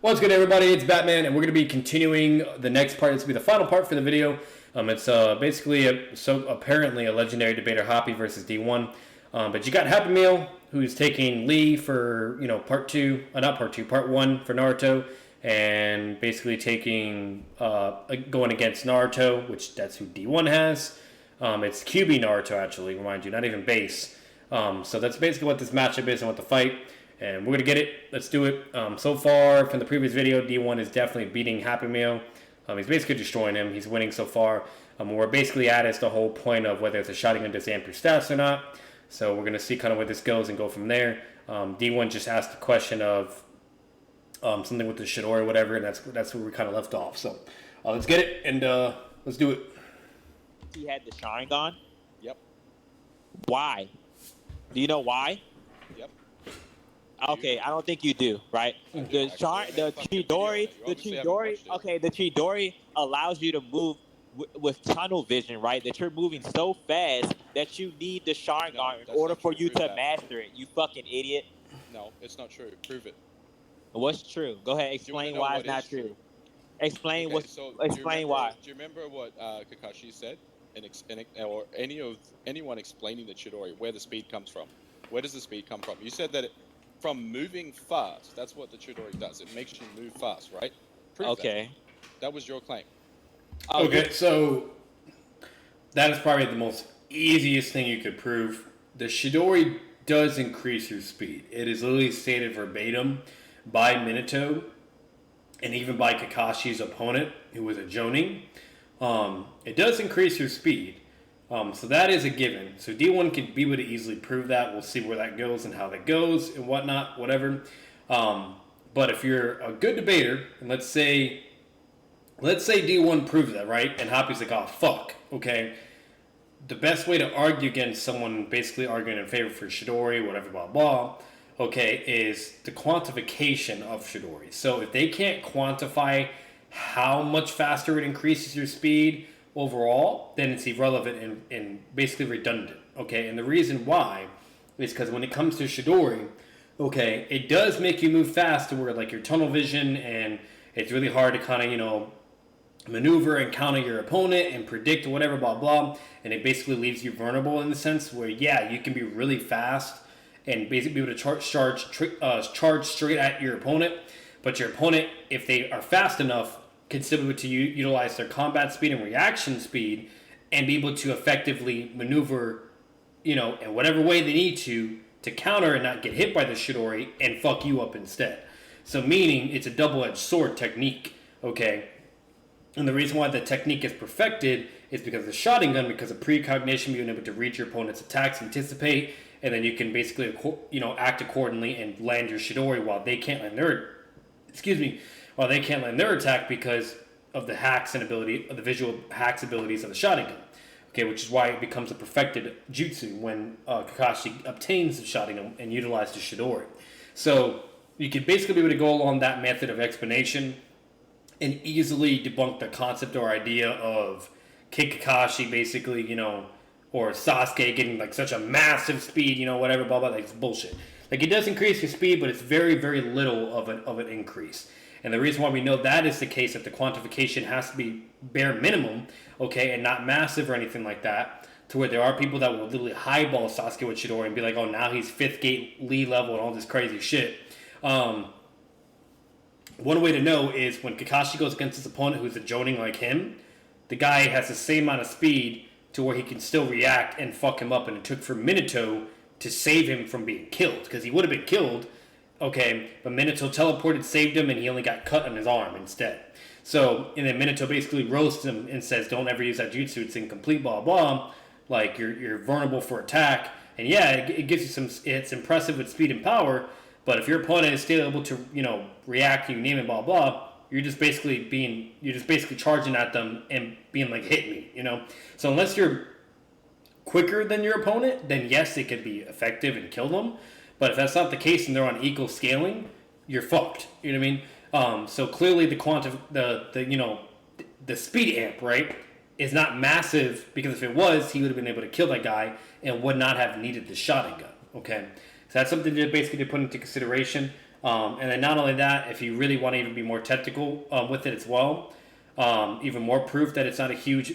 What's good, everybody? It's Batman, and we're going to be continuing the next part. This will be the final part for the video. It's basically apparently a legendary debater, Hoppy versus D1. But you got Happy Meal, who's taking Lee for part one for Naruto, and basically taking going against Naruto, which that's who D1 has. It's QB Naruto, actually, remind you, not even base. So that's basically what this matchup is and what the fight. And we're going to get it. Let's do it. So far, from the previous video, D1 is definitely beating Happy Meal. He's basically destroying him. He's winning so far. We're basically at is the whole point of whether it's a shotgun does amp your stats or not. So we're going to see kind of where this goes and go from there. D1 just asked the question of something with the Shidori or whatever, and that's where we kind of left off. So let's get it, and let's do it. He had the Sharingan? Yep. Why? Do you know why? Yep. Okay, I don't think you do, right? The Chidori, okay, the Chidori allows you to move with tunnel vision, right? That you're moving so fast that you need the Sharingan in order for you to master it. You fucking idiot. No, it's not true. Prove it. What's true? Go ahead, explain why it's not true. Explain why. Do you remember what Kakashi said? Or anyone explaining the Chidori, where the speed comes from? Where does the speed come from? You said that from moving fast, that's what the Chidori does. It makes you move fast, right? Prove okay. That was your claim. Okay, so that is probably the most easiest thing you could prove. The Chidori does increase your speed. It is literally stated verbatim by Minato and even by Kakashi's opponent, who was a Jonin. It does increase your speed. So that is a given. So D1 could be able to easily prove that. We'll see where that goes and how that goes and whatnot, whatever. But if you're a good debater, and let's say D1 proves that, right? And Hoppy's like, oh, fuck, okay. The best way to argue against someone basically arguing in favor for Chidori, whatever, blah, blah, okay, is the quantification of Chidori. So if they can't quantify how much faster it increases your speed overall, then it's irrelevant and basically redundant, okay? And the reason why is because when it comes to Chidori, okay, it does make you move fast to where, like, your tunnel vision, and it's really hard to kind of, maneuver and counter your opponent and predict whatever, blah, blah, and it basically leaves you vulnerable in the sense where, yeah, you can be really fast and basically be able to charge straight at your opponent, but your opponent, if they are fast enough, can still be able to utilize their combat speed and reaction speed and be able to effectively maneuver, in whatever way they need to counter and not get hit by the Chidori and fuck you up instead. So meaning it's a double-edged sword technique, okay? And the reason why the technique is perfected is because of the Sharingan, because of precognition, being able to read your opponent's attacks, anticipate, and then you can basically, act accordingly and land your Chidori while they can't land their attack because of the hacks and the visual hacks abilities of the Sharingan. Okay, which is why it becomes a perfected jutsu when Kakashi obtains the Sharingan and utilizes the Chidori. So you can basically be able to go along that method of explanation and easily debunk the concept or idea of Kid Kakashi basically, or Sasuke getting like such a massive speed, whatever, blah, blah, like it's bullshit. Like, it does increase your speed, but it's very, very little of an increase. And the reason why we know that is the case, that the quantification has to be bare minimum, okay, and not massive or anything like that, to where there are people that will literally highball Sasuke with Chidori and be like, oh, now he's 5th gate Lee level and all this crazy shit. One way to know is when Kakashi goes against his opponent who's a Jonin like him, the guy has the same amount of speed to where he can still react and fuck him up, and it took for Minato to save him from being killed, because he would have been killed, okay, but Minato teleported, saved him, and he only got cut on his arm instead. So, and then Minato basically roasts him and says, don't ever use that jutsu, it's incomplete, blah, blah, like, you're vulnerable for attack, and yeah, it gives you it's impressive with speed and power, but if your opponent is still able to, react, you name it, blah, blah, you're just basically charging at them and being like, hit me, So unless you're quicker than your opponent, then yes, it could be effective and kill them. But if that's not the case and they're on equal scaling, you're fucked. You know what I mean? So clearly the speed amp, right, is not massive, because if it was, he would have been able to kill that guy and would not have needed the Sharingan. Okay, so that's something to basically put into consideration. And then not only that, if you really want to even be more technical with it as well, even more proof that it's not a huge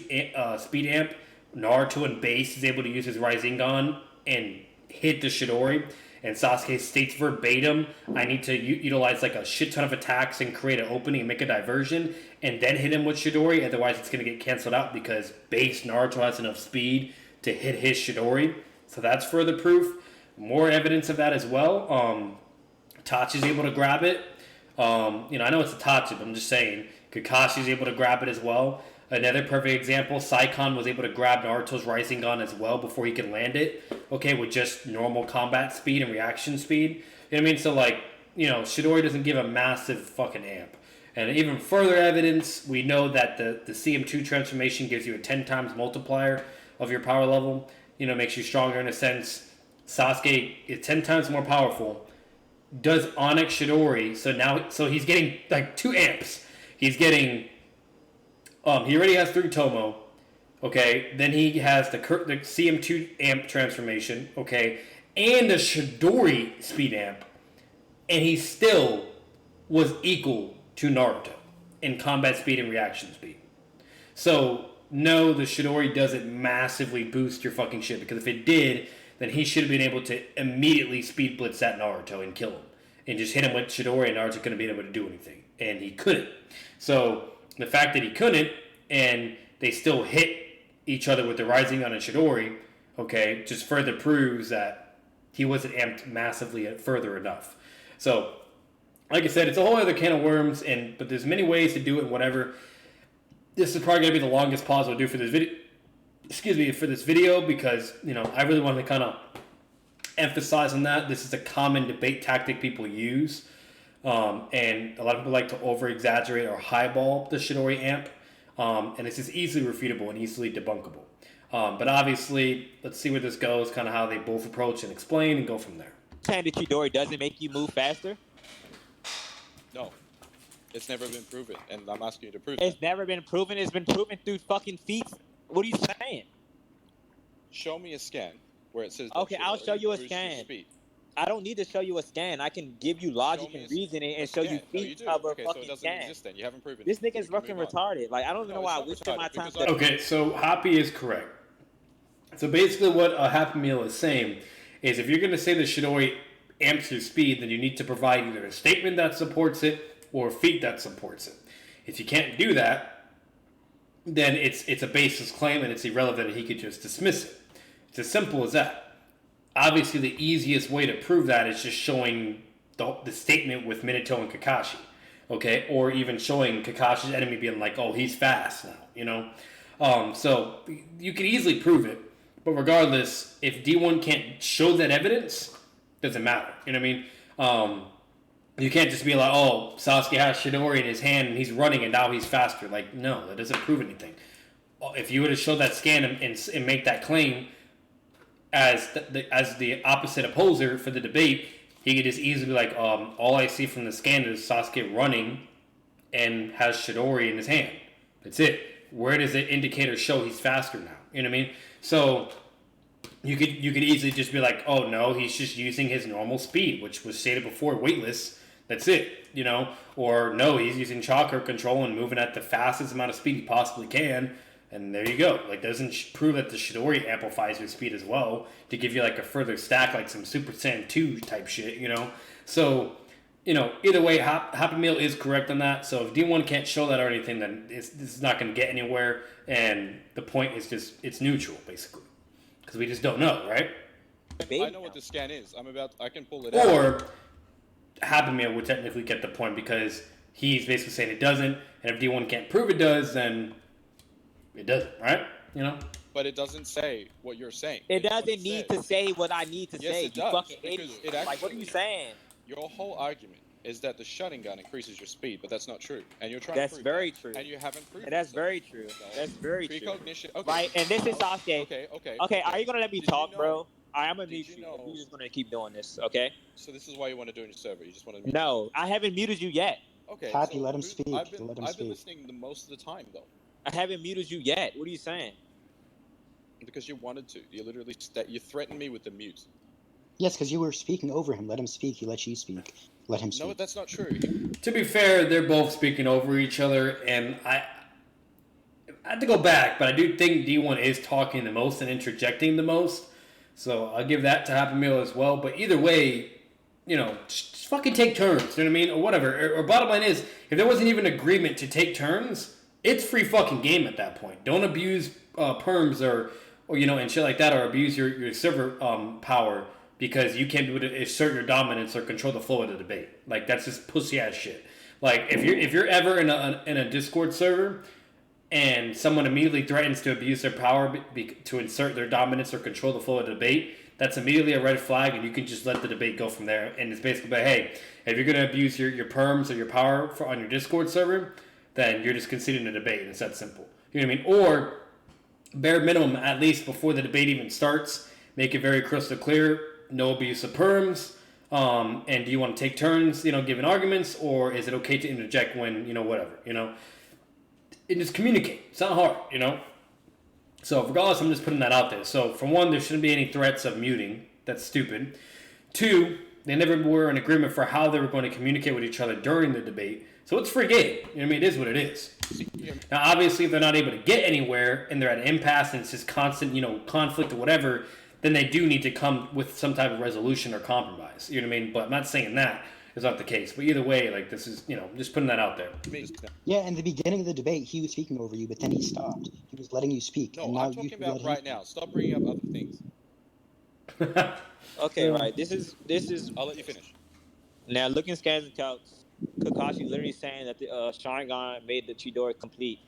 speed amp, Naruto in base is able to use his Rasengan and hit the Chidori. And Sasuke states verbatim, I need to utilize like a shit ton of attacks and create an opening and make a diversion and then hit him with Chidori. Otherwise, it's going to get canceled out because base Naruto has enough speed to hit his Chidori. So that's further proof. More evidence of that as well. Itachi's able to grab it. I know it's Itachi, but I'm just saying. Kakashi's able to grab it as well. Another perfect example, Saikon was able to grab Naruto's Rasengan as well before he could land it. Okay, with just normal combat speed and reaction speed. You know what I mean? So, Chidori doesn't give a massive fucking amp. And even further evidence, we know that the CM2 transformation gives you a 10 times multiplier of your power level. Makes you stronger in a sense. Sasuke is 10 times more powerful. Does Onyx Chidori, so he's getting like 2 amps. He's getting, he already has 3 Tomo, okay? Then he has the CM2 amp transformation, okay? And the Chidori speed amp. And he still was equal to Naruto in combat speed and reaction speed. So, no, the Chidori doesn't massively boost your fucking shit, because if it did, then he should have been able to immediately speed blitz that Naruto and kill him. And just hit him with Chidori, and Naruto couldn't have been able to do anything. And he couldn't. So, the fact that he couldn't, and they still hit each other with the Rasengan and Chidori, okay, just further proves that he wasn't amped massively further enough. So, like I said, it's a whole other can of worms, but there's many ways to do it and whatever. This is probably going to be the longest pause I'll do for this video. For this video, because, I really want to kind of emphasize on that. This is a common debate tactic people use. And a lot of people like to over-exaggerate or highball the Chidori amp. And it's just easily refutable and easily debunkable. But obviously, let's see where this goes, kind of how they both approach and explain, and go from there. Saying that Chidori doesn't make you move faster? No. It's never been proven, and I'm asking you to prove It's it. never been proven. It's been proven through fucking feats. What are you saying? Show me a scan where it says... Okay, I'll show you a scan. Speed. I don't need to show you a scan. I can give you logic and reasoning and show you feats of a fucking so it doesn't scan. Exist then. You haven't proven This it. nigga's fucking retarded. Like, I don't even know why I wasted my time. Okay, so Happy is correct. So basically what a Happy Meal is saying is if you're going to say the Chidori amps your speed, then you need to provide either a statement that supports it or a feat that supports it. If you can't do that, then it's a baseless claim and it's irrelevant and he could just dismiss it. It's as simple as that. Obviously, the easiest way to prove that is just showing the statement with Minato and Kakashi, okay? Or even showing Kakashi's enemy being like, oh, he's fast now, So you can easily prove it, but regardless, if D1 can't show that evidence, doesn't matter, you know what I mean? You can't just be like, oh, Sasuke has Chidori in his hand and he's running and now he's faster. Like, no, that doesn't prove anything. If you were to show that scan and make that claim as the opposite opposer for the debate, he could just easily be like, all I see from the scan is Sasuke running and has Chidori in his hand. That's it. Where does the indicator show he's faster now? You know what I mean? So you could easily just be like, oh no, he's just using his normal speed, which was stated before, weightless. That's it, Or no, he's using chakra control and moving at the fastest amount of speed he possibly can. And there you go. Like, doesn't prove that the Chidori amplifies your speed as well to give you like a further stack, like some Super Saiyan 2 type shit, So, either way, Happy Meal is correct on that. So if D1 can't show that or anything, then this is not going to get anywhere. And the point is just, it's neutral, basically. Because we just don't know, right? I know what the scan is. I can pull it out. Or Happy Meal would technically get the point because he's basically saying it doesn't. And if D1 can't prove it does, then it doesn't, right? But it doesn't say what you're saying. It doesn't need to say what I need to say. Yes, it does. Fucking idiot. Like, what are you saying? Your whole argument is that the shutting gun increases your speed, but that's not true. And you're trying That's to prove very that. true. And you haven't proved That's it. very true. That's very true. Precognition. Okay. Right, and this is Sasuke. Okay, are you gonna let me Did you talk, know- bro? I'm gonna did mute you you. know- You're just gonna keep doing this, okay? So this is why you want to do it in your server. You just want to. No, I haven't muted you yet. Okay. Happy, so let him who- speak. I've been, Let him I've been speak. listening the most of the time though, I haven't muted you yet. What are you saying? because you wanted to. You literally you threatened me with the mute. Yes, because you were speaking over him. Let him speak. He let you speak. Let him speak. No, that's not true. To be fair, they're both speaking over each other, and I have to go back, but I do think D1 is talking the most and interjecting the most. So I'll give that to Happy Meal as well. But either way, just fucking take turns. You know what I mean? Or whatever. Or bottom line is, if there wasn't even agreement to take turns, it's free fucking game at that point. Don't abuse perms or and shit like that, or abuse your server power because you can't be able to assert your dominance or control the flow of the debate. Like, that's just pussy ass shit. Like, if you're ever in a Discord server and someone immediately threatens to abuse their power to insert their dominance or control the flow of the debate, that's immediately a red flag, and you can just let the debate go from there. And it's basically like, hey, if you're going to abuse your perms or your power on your Discord server, then you're just conceding the debate. It's that simple. You know what I mean? Or, bare minimum, at least before the debate even starts, make it very crystal clear, no abuse of perms, and do you want to take turns, giving arguments, or is it okay to interject when, whatever, and just communicate. It's not hard, So regardless, I'm just putting that out there. So for one, there shouldn't be any threats of muting. That's stupid. Two, they never were in agreement for how they were going to communicate with each other during the debate. So it's free game. You know what I mean? It is what it is. Now, obviously, if they're not able to get anywhere and they're at an impasse and it's just constant, conflict or whatever, then they do need to come with some type of resolution or compromise. You know what I mean? But I'm not saying that is not the case. But either way, like, this is, just putting that out there. Yeah, in the beginning of the debate, he was speaking over you, but then he stopped. He was letting you speak. No, and now I'm talking about right now. Stop bringing up other things. Okay, right. This is. I'll let you finish. Now, looking scans and calcs, Kakashi literally saying that the Sharingan made the Chidori complete.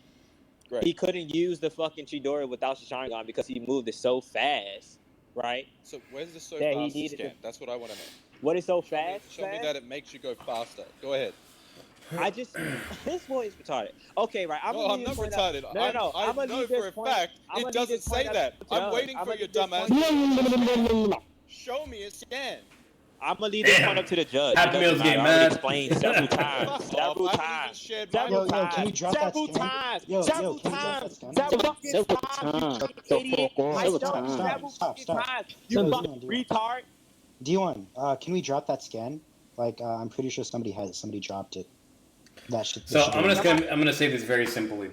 Great. He couldn't use the fucking Chidori without the Sharingan because he moved it so fast, right? So where's the so Yeah, fast he needed scan? to- That's what I want to know. What is so fast? Show me that it makes you go faster. Go ahead. This boy is retarded. Okay, right. I'm not retarded. No. I know for a fact it doesn't say that. I'm waiting for your dumbass. Show me a scan. I'm gonna leave this point up to the judge. Happy Meal's getting I mad. already explained several times. Fuck Several off. I haven't times. even shared Several my Yo, can you drop that Several scan? times. Yo, Several can you drop that times. scan? Several fucking Several times. times. You fucking idiot. Several Myself. times. Several fucking times. You Yo, fucking D1. retard. D1, can we drop that scan? Like, I'm pretty sure somebody dropped it. So I'm gonna say this very simply.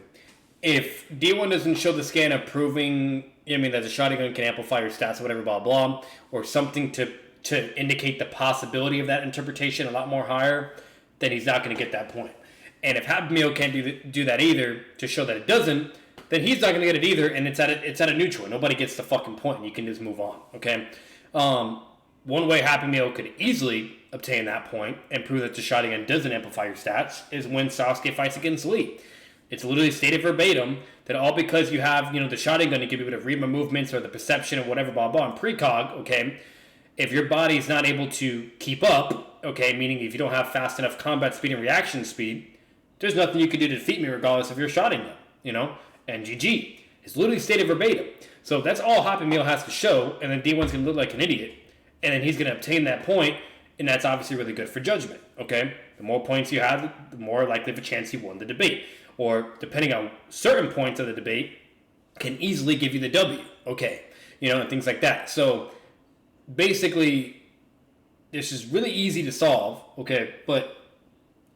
If D1 doesn't show the scan of proving, that the shotgun can amplify your stats or whatever, blah blah, or something to indicate the possibility of that interpretation a lot more higher, then he's not going to get that point. And if Happy Meal can't do that either to show that it doesn't, then he's not going to get it either, and it's at a neutral. Nobody gets the fucking point, and you can just move on. Okay. One way Happy Meal could easily obtain that point and prove that the shotgun doesn't amplify your stats is when Sasuke fights against Lee. It's literally stated verbatim that all because you have, the shotgun to give you a bit of read my movements or the perception or whatever, blah, blah, and precog, okay, if your body's not able to keep up, okay, meaning if you don't have fast enough combat speed and reaction speed, there's nothing you can do to defeat me regardless of your shotgun, and GG. It's literally stated verbatim. So that's all Happy Meal has to show, and then D1's going to look like an idiot, and then he's going to obtain that point, and that's obviously really good for judgment, okay? The more points you have, the more likely of a chance you won the debate. Or, depending on certain points of the debate, can easily give you the W, okay? And things like that. So, basically, this is really easy to solve, okay? But,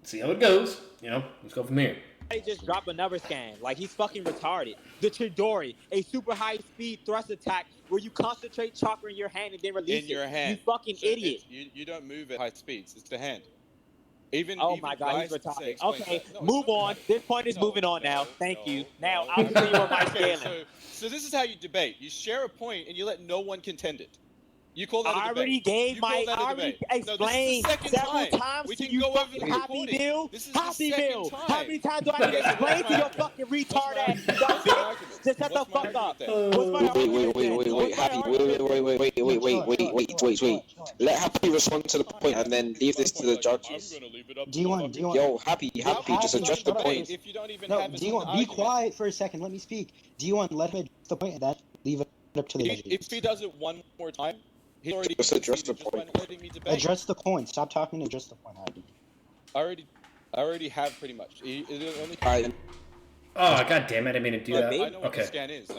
see how it goes, let's go from here. He just dropped another scan. Like, he's fucking retarded. The Chidori, a super high speed thrust attack where you concentrate chakra in your hand and then release In your hand. You fucking idiot. You don't move at high speeds. It's the hand. Oh my God, he's retarded. Okay, move on. This point is moving on now. Thank you. Now, I'll tell you what my scaling. So this is how you debate. You share a point and you let no one contend it. You call that a debate. I already gave my. I already explained several times to you fucking Happy Meal. Happy Meal. How many times do I need to explain to your fucking retard ass? Just shut the fuck up. Wait. Let Happy respond to the point and then leave this to the judges. I'm gonna leave it up. D1, Yo, Happy, just address the point. If you don't even No, have it D1, be quiet for a second. Let me speak. D1, let him address the point and then leave it up to the judges. If he does it one more time, he's already Just address the conceded point. by letting me debate. Address the point. Stop talking and address the point, Happy. I already have pretty much. It only Alright, Oh, god damn it, I didn't mean to do that. I know what the Okay. scan is.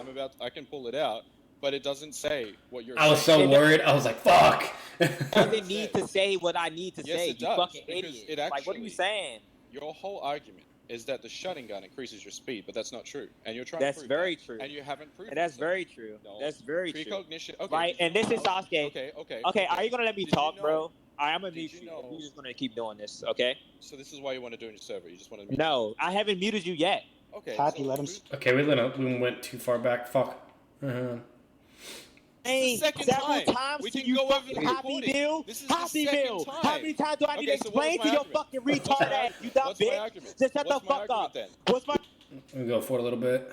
I can pull it out. but it doesn't say what you're I was saying. so worried. I was like, fuck. It doesn't need to say what I need to Yes, say. it You does, fucking because idiot. it Like, what are you actually- saying? Your whole argument is that the shutting gun increases your speed, but that's not true. And you're trying That's to prove very that, true. and you haven't proven And that's it. So very true. no, That's very true. precognition. Okay, Right, did you and this is know- Sasuke. Okay. Okay, are you gonna let me Did you talk, know- bro? All right, I'm gonna did mute you you. know- You're just gonna keep doing this, okay? So this is why you want to do it on your server. You just want to. No, I haven't muted you yet. Okay. Happy, so let him who- speak. Okay, we went too far back. Fuck. Hey, second several time. times We to can you go over fucking the Happy recording. Meal. This is the Happy second Meal. time. How many times do I need to Okay, so what was explain my to your argument? fucking What's my retard ass? argument? You dumb What's my bitch. argument? Just shut What's the my fuck argument up. then? What's my? We go for it a little bit.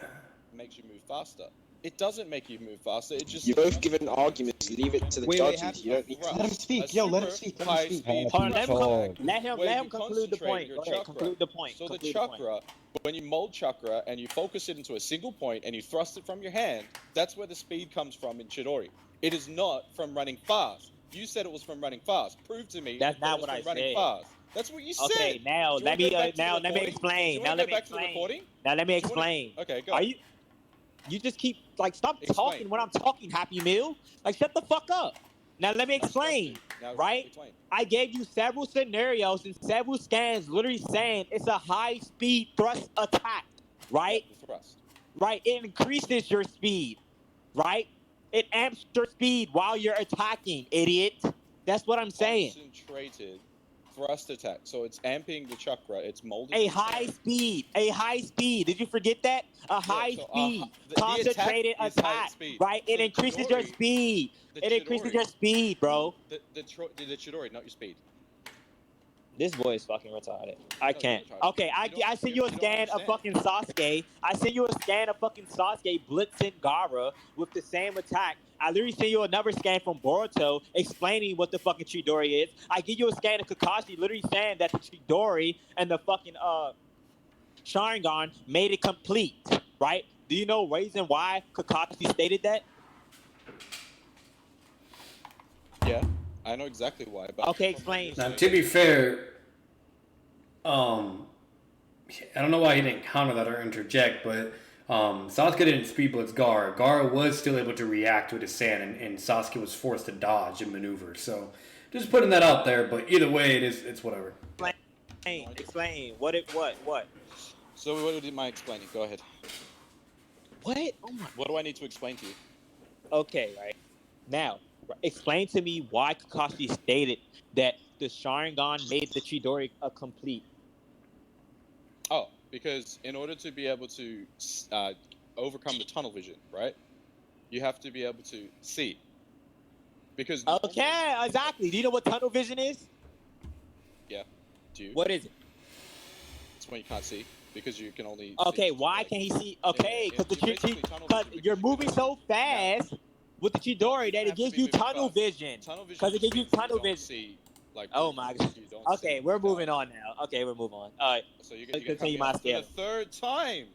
Makes you move faster. It doesn't make you move faster. It just. You're both given arguments. Leave it to the Wait, judges. You don't need to. Let him speak. Yo, let him speak. Let him speak. High-speed Hold on, let him thrust let him where let you him conclude the concentrate point. your Go ahead, chakra. conclude the point. So the Conclude the point. chakra, when you mold chakra and you focus it into a single point and you thrust it from your hand, that's where the speed comes from in Chidori. It is not from running fast. You said it was from running fast. Prove to me That's that not it was what I from running said. fast. That's what you said. Okay, now Do you let wanna me go back to the now let me recording? explain. Do you Now wanna let go me back to the explain. recording? Now let me Do you wanna- explain. Okay, go. Are you just keep like stop Explain. talking when I'm talking, Happy Meal? Like shut the fuck up. Now let me explain. Now, Right? explain. I gave you several scenarios and several scans literally saying it's a high speed thrust attack. Right? Yeah, the thrust. Right? It increases your speed. Right? It amps your speed while you're attacking, idiot. That's what I'm saying. Concentrated thrust attack. So it's amping the chakra. It's molding. A the high sand. speed. A high speed. Did you forget that? A high so, speed. the Concentrated attack is high attack. speed. Right? So It the increases your Chidori- speed. the It increases Chidori- your speed, bro. The Chidori, not your speed. This boy is fucking retarded. I No, can't. you're retarded. Okay, I You don't- sent you a you don't scan of understand. fucking Sasuke. I sent you a scan of fucking Sasuke blitzing Gaara with the same attack. I literally sent you another scan from Boruto explaining what the fucking Chidori is. I give you a scan of Kakashi literally saying that the Chidori and the fucking Sharingan made it complete. Right? Do you know reason why Kakashi stated that? Yeah, I know exactly why. But Okay, from what you're explain. Now, saying- to be fair, I don't know why he didn't counter that or interject, but Sasuke didn't speed blitz Gaara. Gaara was still able to react with his sand, and Sasuke was forced to dodge and maneuver. So, just putting that out there. But either way, it's whatever. Explain. What? So what am I explaining? Go ahead. What? Oh my. What do I need to explain to you? Okay, right. Now, explain to me why Kakashi stated that the Sharingan made the Chidori a complete. Oh, because in order to be able to overcome the tunnel vision, right? You have to be able to see. Because Okay, exactly. Do you know what tunnel vision is? do you? What is it? It's when you can't see because you can only. Okay, see, why like- can't he see? Okay, yeah, because you basically tunnel because vision you're because you moving can so fast with the Chidori that have it to gives be you moving tunnel fast. vision. Tunnel vision 'Cause it just gives you means tunnel you don't vision. see, like, Oh really my fast. god. You don't Okay, see we're without- moving on now. Okay, we're moving on. All right, So you Let's get cut continue me my off for the scaling. third time.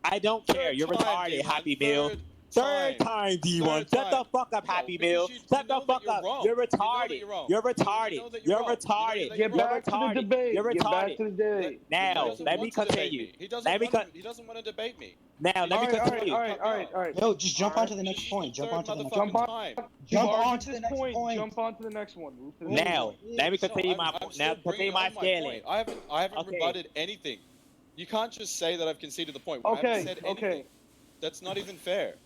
I don't care. Third You're time, retarded, D1. Happy Meal. Third time, D1. Third Shut the time. fuck up, No, Happy because Meal. you Shut know the that fuck you're up. wrong. You're You know that retarded. you're wrong. You're You know retarded. that You're you're wrong. You know retarded. that You're you're wrong. Get back to the retarded. debate. You're Get back retarded. to the debate. Now, doesn't let me want to debate continue. me. He doesn't Let me want to. He doesn't want to debate me. Now, let me continue. All right. Yo, just jump Alright. onto the next point. Jump Third onto the next motherfucking point. time. Jump You've argued on to the this next point. Jump on to the next one. Move to the Now, next one. let me No, continue my I'm point. still Now, continue bringing my on scaling. point. I haven't Okay. rebutted anything. You can't just say that I've conceded the point when I haven't Okay, said anything. okay. That's not even fair.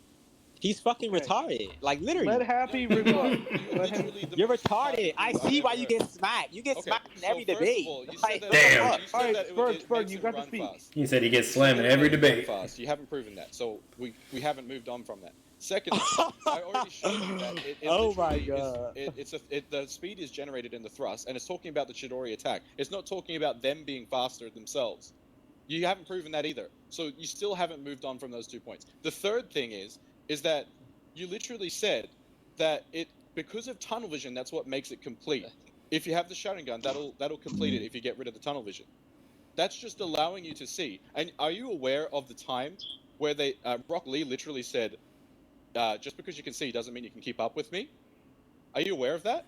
He's fucking Okay. retarded. Like, literally. Let Happy No, rebut. you're Let him. literally the You're most retarded. retarded I dude see I've why ever you heard. get smacked. You get Okay, smacked in so every first debate. of all, you Like, said that. Damn. You said Alright, that Spurge, it Spurge, makes you him got to run speak. fast. He said he gets You slammed said in that every it makes him run debate. Fast. You haven't proven that, so we haven't moved on from that. Secondly, I already showed you that it Oh my literally God. the speed is generated in the thrust, and it's talking about the Chidori attack. It's not talking about them being faster themselves. You haven't proven that either. So you still haven't moved on from those 2 points. The third thing is that you literally said that because of tunnel vision, that's what makes it complete. If you have the Sharingan, that'll complete it if you get rid of the tunnel vision. That's just allowing you to see. And are you aware of the time where Rock Lee literally said, just because you can see doesn't mean you can keep up with me? Are you aware of that?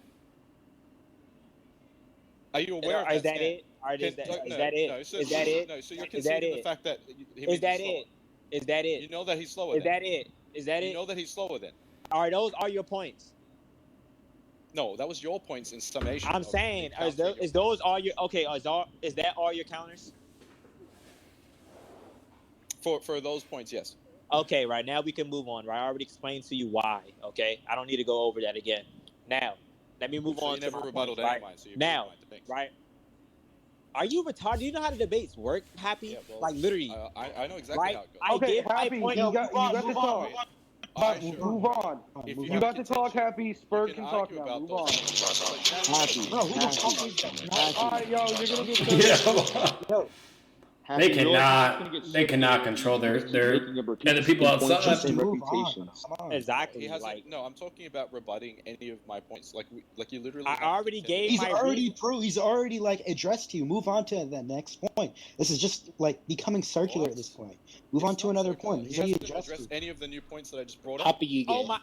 Are you aware of that? Is that Stan? it? Is that it? No, so, Is that it? No, so you're Is that conceding the it? fact that Is that it? Is that You it? know that he's slower. Is then. that it? Is that You it? know that he's slower then. Are those all your points? No, that was your points in summation. I'm of saying, me is counting your those points. all your okay? Is that all your counters? For those points, yes. Okay, right now we can move on. Right, I already explained to you why. Okay, I don't need to go over that again. Now, let me move So on you to never my rebutted points. any Right of mine. So you now, proved my debates. right? Are you retarded? Do you know how the debates work, Happy? Yeah, well, like literally, I know exactly right? how it goes. I Okay, give my Happy, point. you got to talk. Wait, alright, sure. Move on. If Move you You have got to talk, contention, Happy. you Spurg can can talk argue now. about Move those on. points. But now Happy, Bro, who the Happy, fuck is that? All right, yo, you're gonna get Yeah. Yo, They Happy, you're just gonna cannot. get They sick cannot there if control you their just keep making up and the people repeating points and outside. just same move on. reputations. Come on. he exactly. hasn't. Like No, I'm talking about rebutting any of my points. Like you literally. I have already contended gave He's my already reason. through. He's already like addressed you. Move on to the next point. This is just like becoming circular at this point. Move on It's to not another circular. point. He's He already hasn't addressed addressed you. any of the new points that I just brought up. Happy you Oh get. my.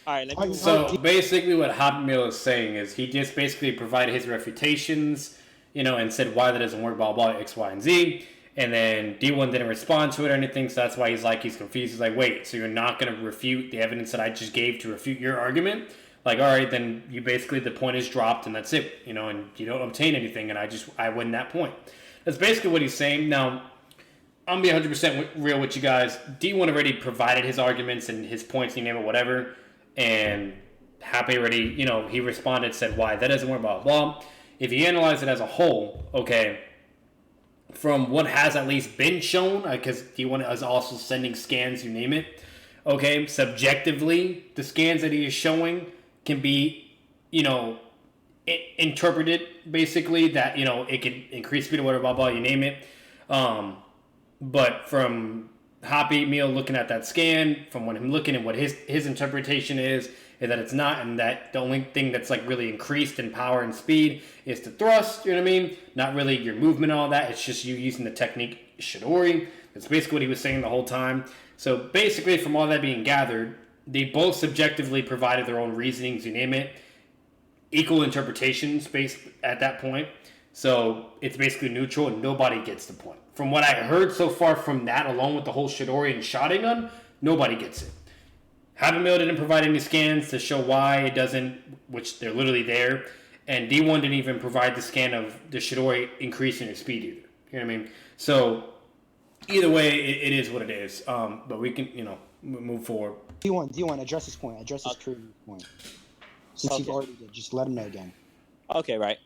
All right, let me Alright, move so- on. So basically, what Hot Meal is saying is he just basically provided his refutations, and said why that doesn't work, blah blah X, Y, and Z. And then D1 didn't respond to it or anything, so that's why he's confused. He's like, wait, so you're not going to refute the evidence that I just gave to refute your argument? Like, all right, then you basically, the point is dropped and that's it, and you don't obtain anything, and I win that point. That's basically what he's saying. Now, I'm going to be 100% real with you guys. D1 already provided his arguments and his points, you name it, whatever, and Happy already, he responded, said why that doesn't work, blah, blah. If you analyze it as a whole, okay, from what has at least been shown, because D1 is also sending scans, you name it. Okay, subjectively, the scans that he is showing can be, interpreted basically that it can increase speed or whatever, blah blah, you name it. But from Happy Meal looking at that scan, from what him looking at what his interpretation is that it's not, and that the only thing that's like really increased in power and speed is the thrust, you know what I mean? Not really your movement and all that. It's just you using the technique Shidori. That's basically what he was saying the whole time. So basically, from all that being gathered, they both subjectively provided their own reasonings, you name it, equal interpretations based at that point. So it's basically neutral and nobody gets the point. From what I heard so far from that, along with the whole Shidori and Sharingan, nobody gets it. Happy Meal didn't provide any scans to show why it doesn't, which they're literally there. And D1 didn't even provide the scan of the Shidori increasing its speed either. You know what I mean? So either way, it is what it is. But we can, move forward. D1, address his point. Address his true point. Since you've already did, just let him know again. Okay, right.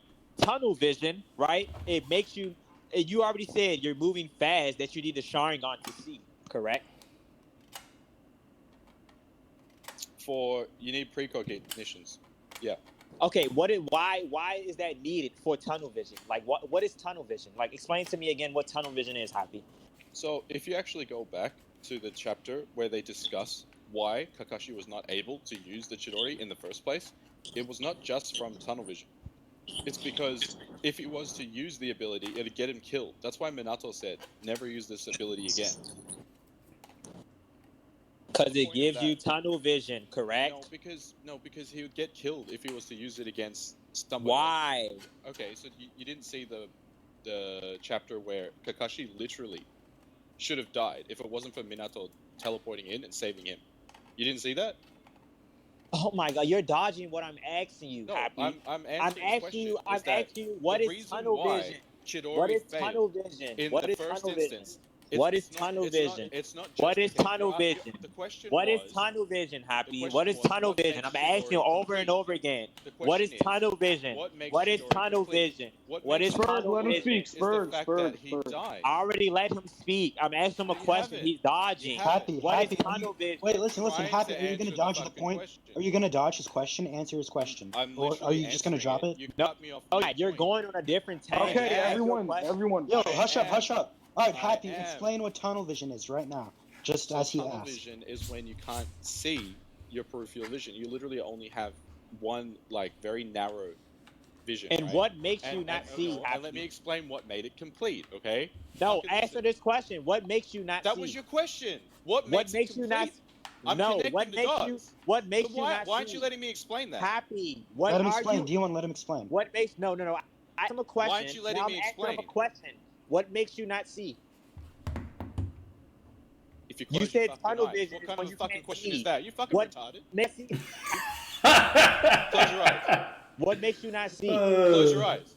Tunnel vision, right? It makes you. You already said you're moving fast that you need the Sharingan to see. Correct. You need precognitions. Yeah. Okay, why is that needed for tunnel vision? Like what is tunnel vision? Like explain to me again what tunnel vision is, Happy. So if you actually go back to the chapter where they discuss why Kakashi was not able to use the Chidori in the first place, it was not just from tunnel vision. It's because if he was to use the ability, it'd get him killed. That's why Minato said, never use this ability again. Because it gives you tunnel vision, correct? No, because he would get killed if he was to use it against someone. Why? Else. Okay, so you didn't see the chapter where Kakashi literally should have died if it wasn't for Minato teleporting in and saving him. You didn't see that? Oh my God, you're dodging what I'm asking you, No, Happy. I'm asking you. I'm asking you what is tunnel vision? Chidori What is failed tunnel vision? in What the is first tunnel instance. vision? What is tunnel vision? It's not just What is because tunnel vision? The question What is was, tunnel vision, Happy? question What is was, tunnel what vision? makes I'm asking Chidori over and complete? over again. The What is question tunnel vision? what makes What is Chidori tunnel complete? vision? What What makes is Chidori tunnel Let him vision? speak. is the Spurg, fact Spurg, that he Spurg. died. I already let him speak. I'm asking him a You question. haven't. He's dodging. You haven't. Happy, What is Happy. tunnel vision? Wait, listen. Trying Happy, to are you gonna answer dodge the fucking point? question. Are you gonna dodge his question? Answer his question. I'm Or are literally you just gonna answering drop it? You No. cut me off. Okay, you're mid-point. going on a different tangent. Okay, Ask your everyone. question. Yo, I hush up, am. hush up. All right, I Happy, am. explain what tunnel vision is right now, just So as he tunnel asked. vision is when you can't see your peripheral vision. You literally only have one, very narrow vision. And right? what makes you not see, And let me Happy? explain what made it complete, okay? No, Fucking answer listen. this question. What makes you not That see? was your question. What What makes makes it you not? complete? I'm No, connecting what the makes dots. you? What makes So you not why aren't see? you letting me explain that? Happy. What Let him are explain. you? D1, let him explain. What makes? No. I asked him a question. Why aren't you letting now me I'm asking him a explain? question. What makes you not see? If If you You close your said fucking tunnel eyes. vision What is kind when of you fucking can't question see. is that? You fucking What retarded. makes you, Close your eyes. what makes you not see? Close your eyes.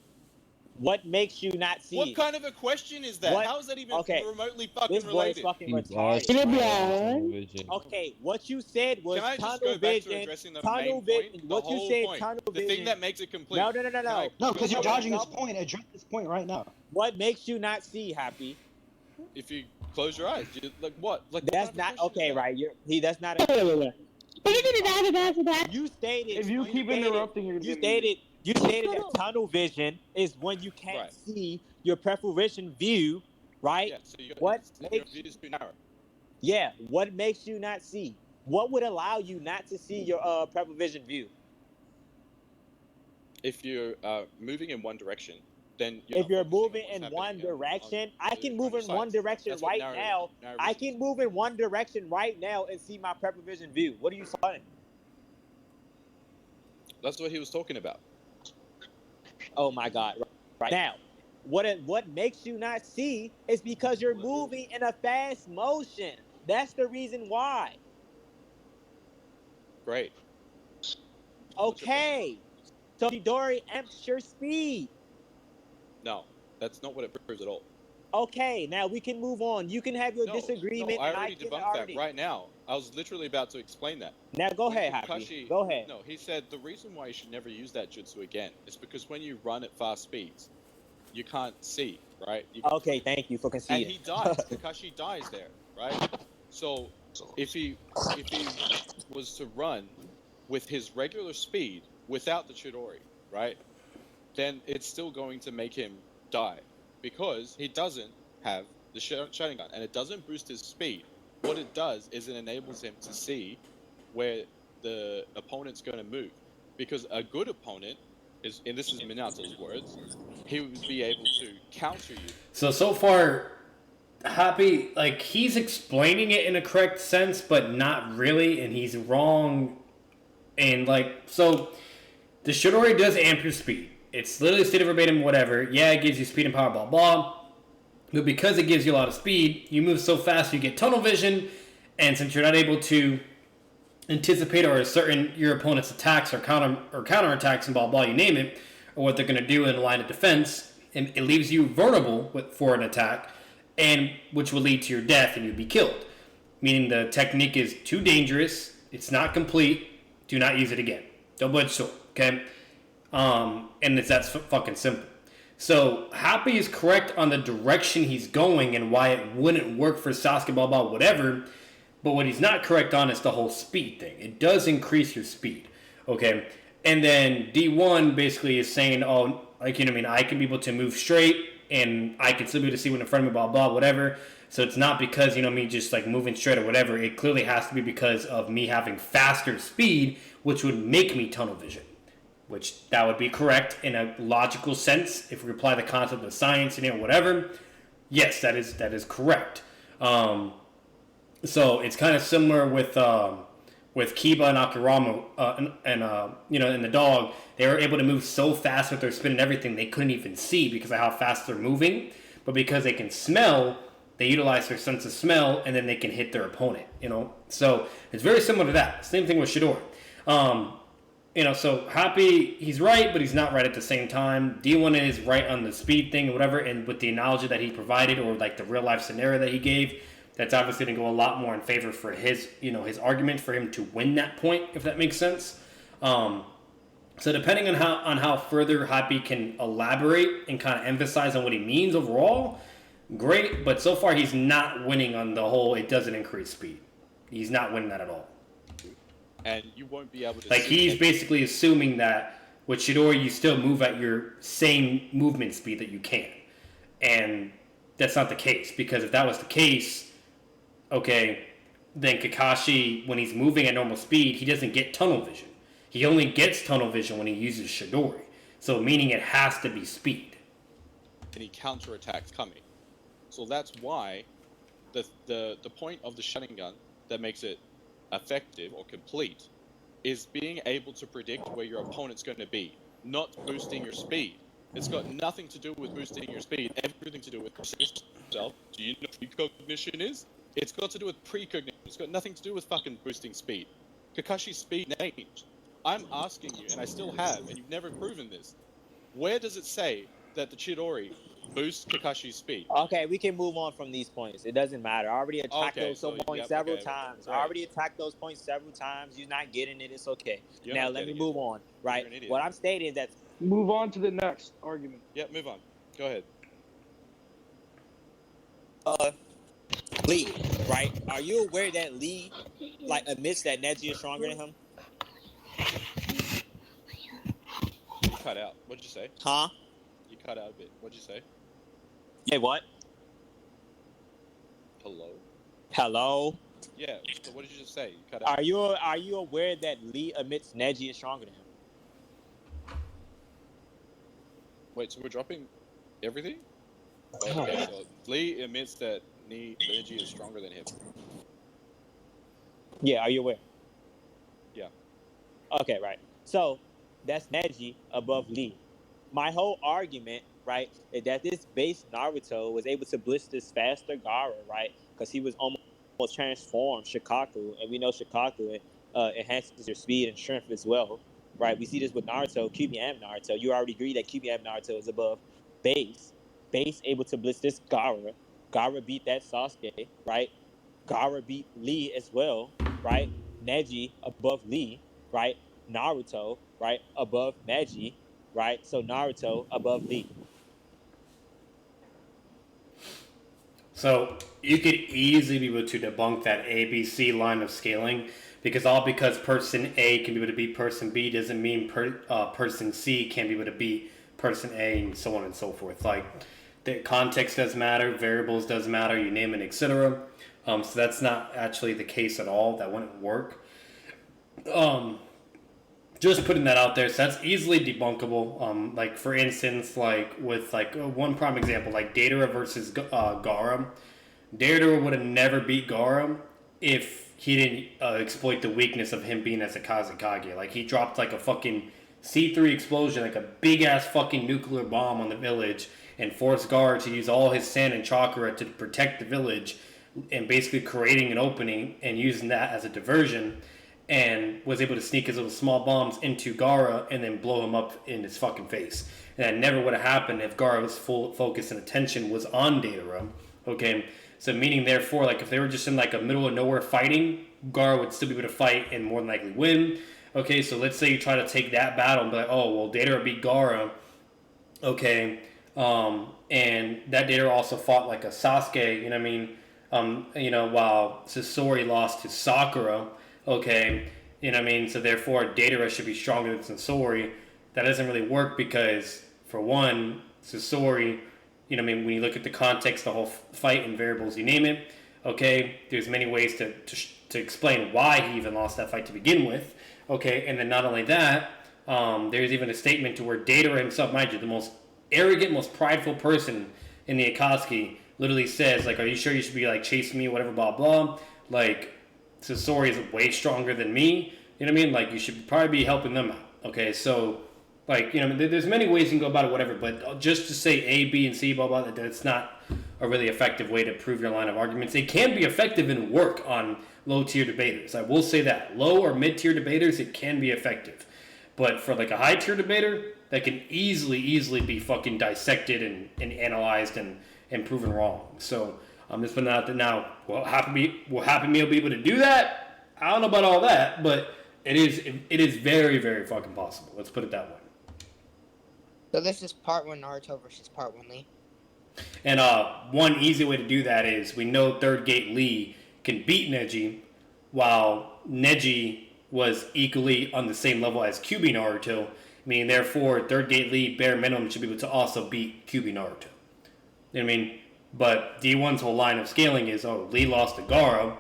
What makes you not see? What kind of a question is that? What? How is that even Okay. remotely This fucking boy is related? fucking He's retarded. actually Tunnel tunnel vision. vision. Okay, what you said was Can I just tunnel go back to vision. addressing the Tunnel main vision. point? The What you whole said, point. tunnel The vision. thing that makes it complete. No. Can I- No, because you're Okay, dodging his stop. point. Address this point right now. What makes you not see, Happy? If you close your eyes, like what? Like what That's kind of not question okay, is that? right? That's not a. You stated. If you keep interrupting, you're gonna get muted. You stated that tunnel vision is when you can't Right. see your peripheral vision view, right? Yeah. So you What your makes- view is too narrow. Yeah. What makes you not see? What would allow you not to see your peripheral vision view? If you're moving in one direction, then If you're not focusing on moving what's in happening one direction, I can on move your in one sides. direction That's what right narrow now. I vision can is. move in one direction right now and see my peripheral vision view. What are you saying? That's what he was talking about. Oh my God! Right now, what makes you not see is because you're moving in a fast motion. That's the reason why. Great. Okay, so Chidori amps your speed. No, that's not what it proves at all. Okay, now we can move on. You can have your No, disagreement, I and already can debunked already. that right now. I was literally about to explain that. Now go When ahead, Happy. Kakashi- Go ahead. No, he said the reason why you should never use that jutsu again is because when you run at fast speeds, you can't see, right? Okay, thank you for And conceding. he dies. Kakashi dies there, right? So if he was to run with his regular speed without the Chidori, right? Then it's still going to make him die because he doesn't have the Sharingan and it doesn't boost his speed. What it does is it enables him to see where the opponent's going to move, because a good opponent is, and this is Minato's words, he would be able to counter you. So far, Happy, like, he's explaining it in a correct sense, but not really, and he's wrong. And, like, so the Chidori does amp your speed. It's literally state of verbatim, whatever. Yeah, it gives you speed and power, blah, blah. But because it gives you a lot of speed, you move so fast you get tunnel vision, and since you're not able to anticipate or certain your opponent's attacks or counter attacks and blah blah, you name it, or what they're going to do in a line of defense, and it leaves you vulnerable for an attack, and which will lead to your death and you'll be killed. Meaning the technique is too dangerous, it's not complete, do not use it again. Double-edged sword, okay? And it's that fucking simple. So Happy is correct on the direction he's going and why it wouldn't work for Sasuke, blah blah, whatever. But what he's not correct on is the whole speed thing. It does increase your speed, okay? And then D1 basically is saying, oh, like, you know what I mean, I can be able to move straight and I can still be able to see what's in front of me, blah blah, whatever. So it's not because, you know, me just like moving straight or whatever. It clearly has to be because of me having faster speed, which would make me tunnel vision. Which that would be correct in a logical sense if we apply the concept of science and whatever. Yes, that is correct. So it's kind of similar with Kiba and Akirama and you know, and the dog. They were able to move so fast with their spin and everything they couldn't even see because of how fast they're moving. But because they can smell, they utilize their sense of smell and then they can hit their opponent. You know, so it's very similar to that. Same thing with Chidori. You know, so Happy, he's right, but he's not right at the same time. D1 is right on the speed thing or whatever, and with the analogy that he provided or like the real life scenario that he gave, that's obviously going to go a lot more in favor for his, you know, his argument for him to win that point, if that makes sense. So depending on how further Happy can elaborate and kind of emphasize on what he means overall, great, but so far he's not winning on the whole it doesn't increase speed. He's not winning that at all. And you won't be able to Like, see he's any- basically assuming that with Chidori, you still move at your same movement speed that you can. And that's not the case, because if that was the case, okay, then Kakashi, when he's moving at normal speed, he doesn't get tunnel vision. He only gets tunnel vision when he uses Chidori. So, meaning it has to be speed. any counterattacks coming. So that's why the point of the Sharingan that makes it effective or complete is being able to predict where your opponent's going to be, not boosting your speed. It's got nothing to do with boosting your speed, everything to do with yourself. Do you know what precognition is? It's got to do with precognition. It's got nothing to do with fucking boosting speed. Kakashi's speed changed. I'm asking you, and I still have, and you've never proven this. Where does it say that the Chidori boosts Kakashi's speed? Okay, we can move on from these points. It doesn't matter. I already attacked those points several times. Right. I already attacked those points several times. You're not getting it. It's okay. You're now not let me getting move on. Right. You're an idiot. What I'm stating is that Move on to the next argument. Yeah, move on. Go ahead. Lee, right? Are you aware that Lee, like, admits that Neji is stronger than him? You cut out. What'd you say? Huh? You cut out a bit. What'd you say? Yeah. What? Hello. Yeah. So what did you just say? You cut out. Are you aware that Lee admits Neji is stronger than him? Wait. So we're dropping everything? Okay. So Lee admits that Neji is stronger than him. Yeah. Are you aware? Yeah. Okay. Right. So that's Neji above Lee. My whole argument, right, is that this base Naruto was able to blitz this faster Gaara, right, because he was almost transformed Shikaku, and we know Shikaku enhances your speed and strength as well, right? We see this with Naruto, QBM Naruto. You already agree that QBM Naruto is above base. Base able to blitz this Gaara. Gaara beat that Sasuke, right? Gaara beat Lee as well, right? Neji above Lee, right? Naruto, right, above Neji, right? So Naruto above Lee. So you could easily be able to debunk that ABC line of scaling because person A can be able to beat person B doesn't mean person C can be able to beat person A and so on and so forth. Like the context does matter, variables does matter, you name it, etc. So that's not actually the case at all. That wouldn't work. Just putting that out there, so that's easily debunkable. Like for instance, like with like one prime example, like Datara versus Gaara. Datara would have never beat Gaara if he didn't exploit the weakness of him being as a Kazekage. Like he dropped like a fucking C3 explosion, like a big ass fucking nuclear bomb on the village, and forced Gaara to use all his sand and chakra to protect the village, and basically creating an opening and using that as a diversion. And was able to sneak his little small bombs into Gaara and then blow him up in his fucking face. And that never would have happened if Gaara's full focus and attention was on Datara. Okay, so meaning therefore, like if they were just in like a middle of nowhere fighting, Gaara would still be able to fight and more than likely win. Okay, so let's say you try to take that battle and be like, oh well, Datara beat Gaara. Okay, and that Datara also fought like a Sasuke. You know what I mean? While Sasori lost to Sakura. Okay, you know what I mean? So therefore, Datara should be stronger than Sasori. That doesn't really work because, for one, Sasori, you know what I mean? When you look at the context, the whole fight and variables, you name it, okay, there's many ways to explain why he even lost that fight to begin with. Okay, and then not only that, there's even a statement to where Datara himself, mind you, the most arrogant, most prideful person in the Akatsuki, literally says, like, are you sure you should be, like, chasing me, whatever, blah, blah. Like, Sasori is way stronger than me. You know what I mean? Like, you should probably be helping them out. Okay, so, like, there's many ways you can go about it, whatever. But just to say A, B, and C, blah, blah, that's not a really effective way to prove your line of arguments. It can be effective and work on low-tier debaters. I will say that. Low or mid-tier debaters, it can be effective. But for, like, a high-tier debater, that can easily be fucking dissected and analyzed and proven wrong. So I'm just putting it out there now. Will Happy Meal be able to do that? I don't know about all that, but it is very, very fucking possible. Let's put it that way. So this is part 1 Naruto versus part 1 Lee. And one easy way to do that is we know Third Gate Lee can beat Neji, while Neji was equally on the same level as QB Naruto, meaning therefore Third Gate Lee bare minimum should be able to also beat QB Naruto. You know what I mean? But D1's whole line of scaling is, Lee lost to Gaara,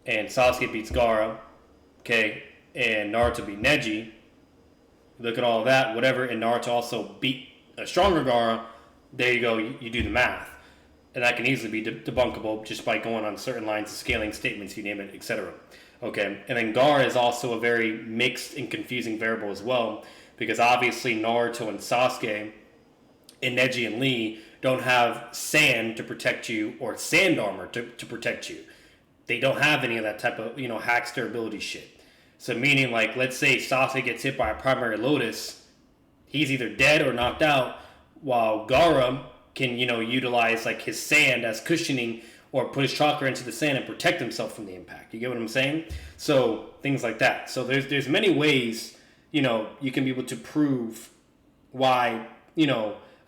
and Sasuke beats Gaara, okay, and Naruto beat Neji. Look at all that, whatever, and Naruto also beat a stronger Gaara. There you go, you do the math. And that can easily be debunkable just by going on certain lines of scaling statements, you name it, etc. Okay, and then Gaara is also a very mixed and confusing variable as well, because obviously Naruto and Sasuke and Neji and Lee don't have sand to protect you or sand armor to protect you. they don't have any of that type of, hackster ability shit. So meaning, like, let's say Sasuke gets hit by a primary Lotus, he's either dead or knocked out, while Gaara can, utilize, like, his sand as cushioning or put his chakra into the sand and protect himself from the impact. You get what I'm saying? So things like that. So there's many ways, you can be able to prove why,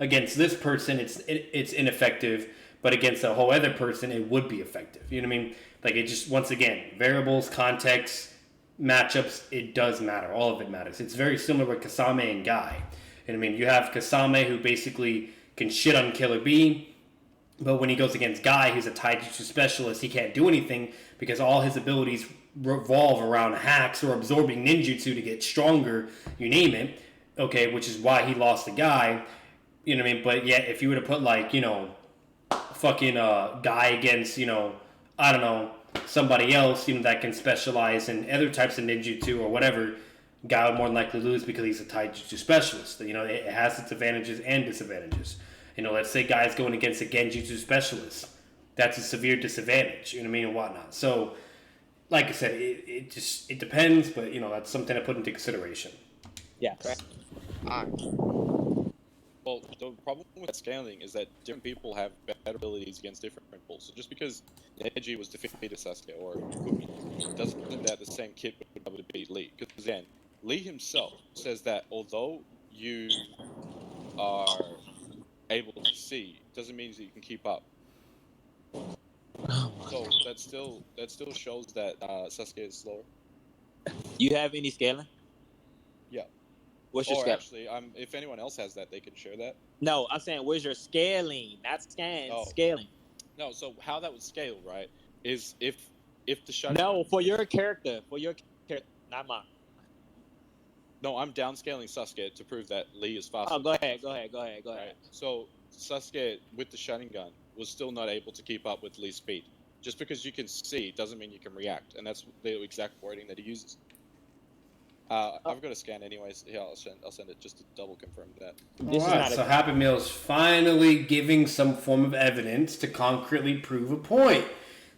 against this person it's ineffective, but against a whole other person it would be effective. You know what I mean? Like, it just, once again, variables, context, matchups, it does matter. All of it matters. It's very similar with Kasame and Guy. And I mean, you have Kasame, who basically can shit on Killer B, but when he goes against Guy, who's a taijutsu specialist, he can't do anything because all his abilities revolve around hacks or absorbing ninjutsu to get stronger, you name it, okay, which is why he lost to Guy, you know what I mean? But yet, if you were to put, like, fucking Guy against, I don't know, somebody else, that can specialize in other types of ninjutsu or whatever, Guy would more than likely lose because he's a taijutsu specialist. It has its advantages and disadvantages. Let's say Guy's going against a genjutsu specialist. That's a severe disadvantage, you know what I mean, and whatnot. So, like I said, it depends, but, that's something to put into consideration. Yeah. Well, the problem with scaling is that different people have better abilities against different pulls. So just because Neji was defeated Sasuke or Kumi doesn't mean that the same kid would be able to beat Lee. Because again, Lee himself says that although you are able to see, doesn't mean that you can keep up. So that still shows that Sasuke is slower. You have any scaling? Yeah. What's your Or scale? actually, if anyone else has that, they can share that. No, I'm saying, where's your scaling? Not scaling. No, so how that would scale, right, is if the Sharingan... No, for your character, not mine. No, I'm downscaling Sasuke to prove that Lee is faster. Oh, go ahead. Right. So Sasuke with the Sharingan was still not able to keep up with Lee's speed. Just because you can see doesn't mean you can react, and that's the exact wording that he uses. I've got a scan anyways. Yeah, I'll send it just to double confirm that. Alright, so Happy Meal's finally giving some form of evidence to concretely prove a point.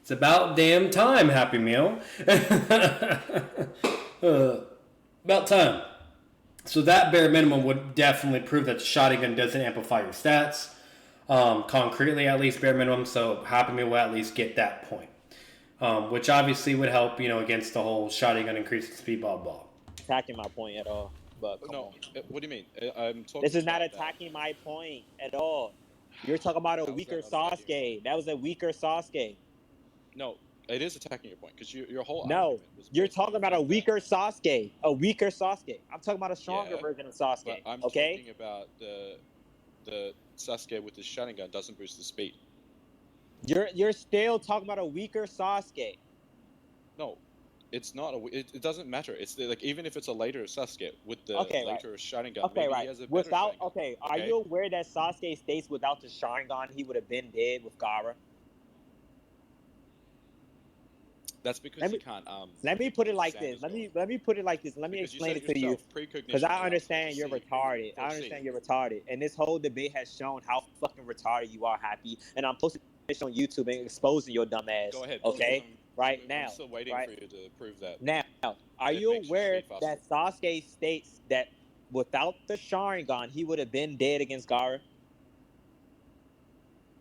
It's about damn time, Happy Meal. About time. So that bare minimum would definitely prove that the shotgun doesn't amplify your stats. Concretely, at least, bare minimum. So Happy Meal will at least get that point. Which obviously would help, against the whole shotgun increasing speed, blah, blah. Attacking my point at all. But No, what do you mean? I'm talking. this is not about attacking my point at all. You're talking about a weaker Sasuke. That was a weaker Sasuke. No, it is attacking your point because your whole No, argument was you're based talking on about the a fact weaker Sasuke. A weaker Sasuke. I'm talking about a stronger Yeah, version of that- Sasuke. But I'm Okay? talking about the Sasuke with his Sharingan doesn't boost the speed. You're still talking about a weaker Sasuke. No, it's not. It doesn't matter. It's like even if it's a later Sasuke with the Okay, right. later Sharingan, Okay, maybe right. he has a better Without Sharingan. okay, are okay? you aware that Sasuke states without the Sharingan he would have been dead with Gaara? That's because Let you me- can't. Let me put it like Sand this. as Let me well. let me put it like this. Let me Because explain you it said to you. yourself, precognition Because I allows you to understand you're see, retarded. I foresee. understand you're retarded. And this whole debate has shown how fucking retarded you are, Happy. And I'm posting this on YouTube and exposing your dumb ass. Go ahead. Okay? Right I'm now. still waiting right? for you to prove that. Now, are It you makes you aware speed that Sasuke states that without the Sharingan, he would have been dead against Gaara?